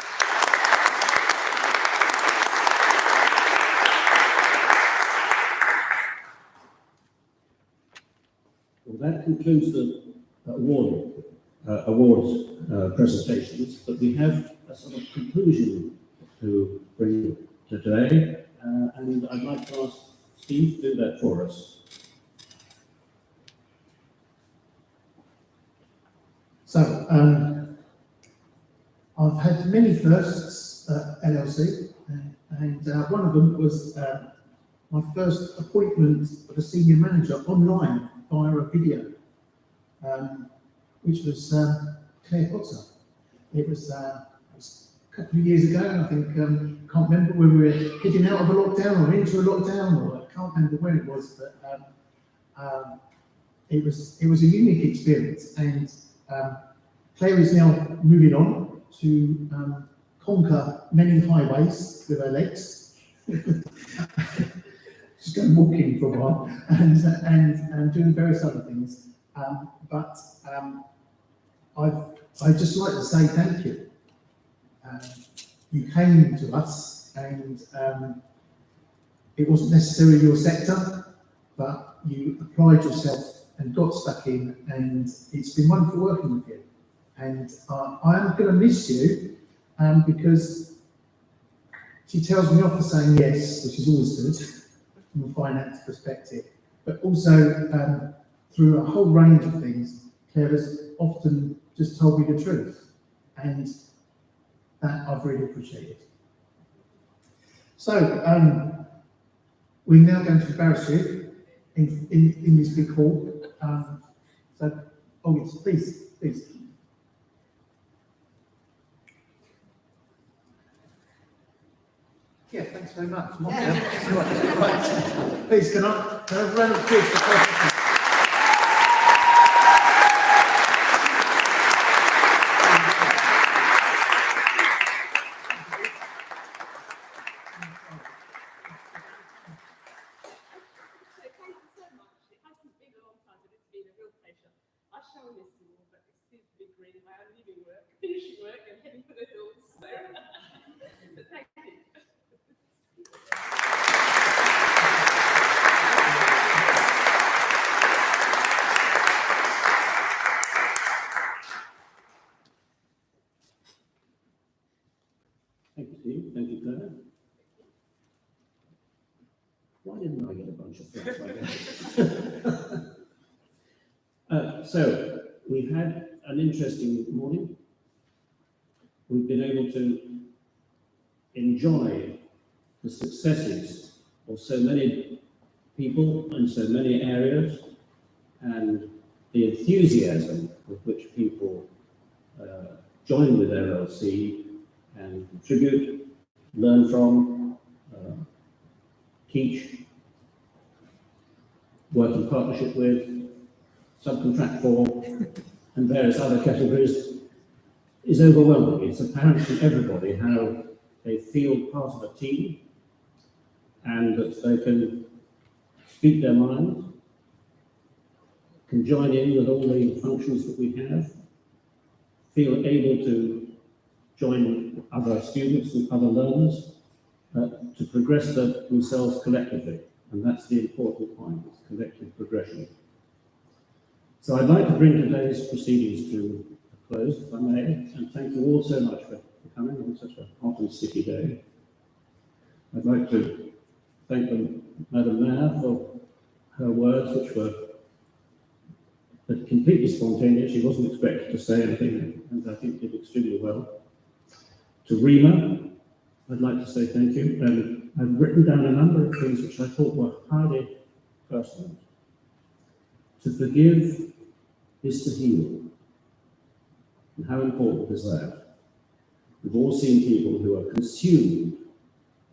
Well, that concludes the awards presentations, but we have a sort of conclusion to bring to today, and I'd like to ask Steve to do that for us. So, I've had many firsts at LLC, and one of them was my first appointment of a senior manager online via a video, which was Claire Potter. It was a couple of years ago, and I think, can't remember when we were getting out of a lockdown or into a lockdown, or I can't remember when it was, but it was a unique experience, and Claire is now moving on to conquer many highways with her legs. She's going walking for a while and doing various other things. But I'd just like to say thank you. You came to us, and it wasn't necessarily your sector, but you applied yourself and got stuck in, and it's been wonderful working with you. And I am going to miss you because she tells me off for saying yes, which is always good from a finance perspective, but also through a whole range of things, Claire has often just told me the truth, and that I've really appreciated. So we're now going to embarrass you in this big hall. Oh yes, please. Yeah, thanks very much. Right. Please, can I have a round of applause for Claire? Thank you, Steve. Thank you, Claire. Why didn't I get a bunch of flowers like that? So we've had an interesting morning. We've been able to enjoy the successes of so many people in so many areas, and the enthusiasm with which people join with LLC and contribute, learn from, teach, work in partnership with, subcontract for, and various other categories, is overwhelming. It's apparent to everybody how they feel part of a team and that they can speak their mind, can join in with all the functions that we have, feel able to join other students and other learners to progress themselves collectively. And that's the important point, it's collective progression. So I'd like to bring today's proceedings to a close, if I may, and thank you all so much for coming on such a hot and sticky day. I'd like to thank Madam Mayor for her words, which were completely spontaneous. She wasn't expected to say anything, and I think did extremely well. To Rima, I'd like to say thank you. And I've written down a number of things which I thought were highly personal. To forgive is to heal. And how important is that? We've all seen people who are consumed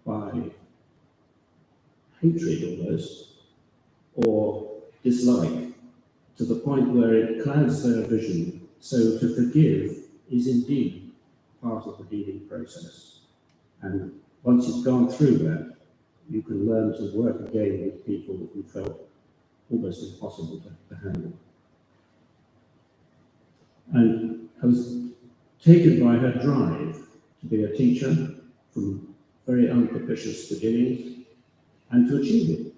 by hatred almost, or dislike, to the point where it clouds their vision. So to forgive is indeed part of the healing process. And once you've gone through that, you can learn to work again with people that you felt almost impossible to handle. And I was taken by her drive to be a teacher from very unpropitious beginnings and to achieve it.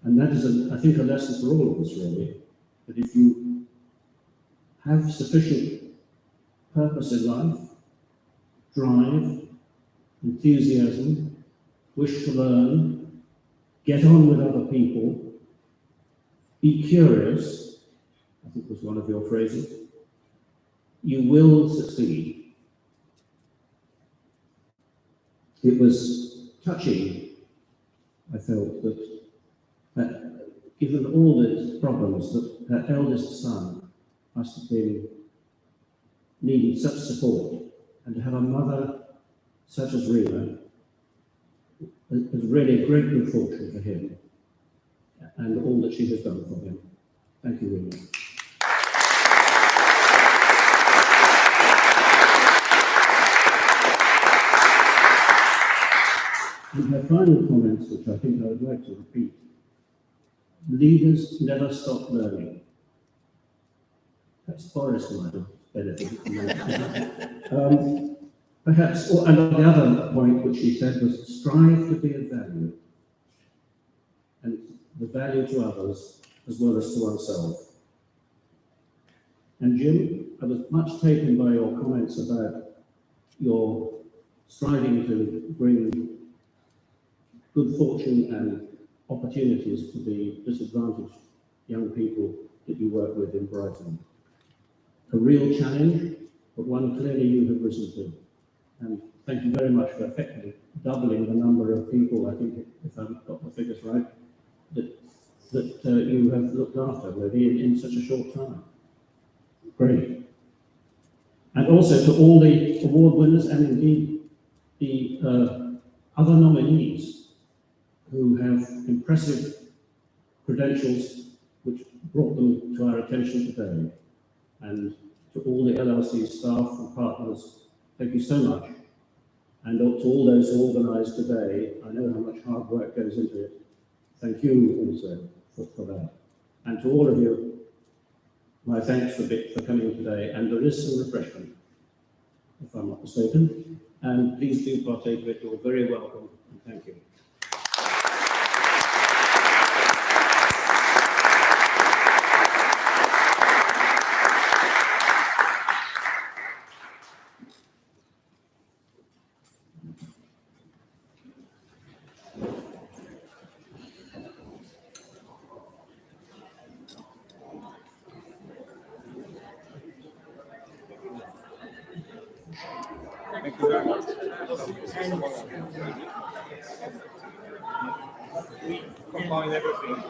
And that is, I think, a lesson for all of us, really, that if you have sufficient purpose in life, drive, enthusiasm, wish to learn, get on with other people, be curious, I think was one of your phrases, you will succeed. It was touching, I felt, that given all the problems, that her eldest son must have been needing such support, and to have a mother such as Rima is really a great good fortune for him and all that she has done for him. Thank you, Rima. And her final comments, which I think I would like to repeat: leaders never stop learning. Perhaps Boris might have benefited from that. Perhaps, and the other point which she said was strive to be of value, and the value to others as well as to oneself. And Jim, I was much taken by your comments about your striving to bring good fortune and opportunities to the disadvantaged young people that you work with in Brighton. A real challenge, but one clearly you have risen to. And thank you very much for effectively doubling the number of people, I think, if I've got the figures right, that you have looked after, maybe in such a short time. Great. And also to all the award winners and indeed the other nominees who have impressive credentials which brought them to our attention today. And to all the LLC staff and partners, thank you so much. And to all those who organised today, I know how much hard work goes into it. Thank you also for that. And to all of you, my thanks for coming today. And there is some refreshment, if I'm not mistaken. And please do partake of it. You're very welcome. And thank you. Thank you very much. We combine everything.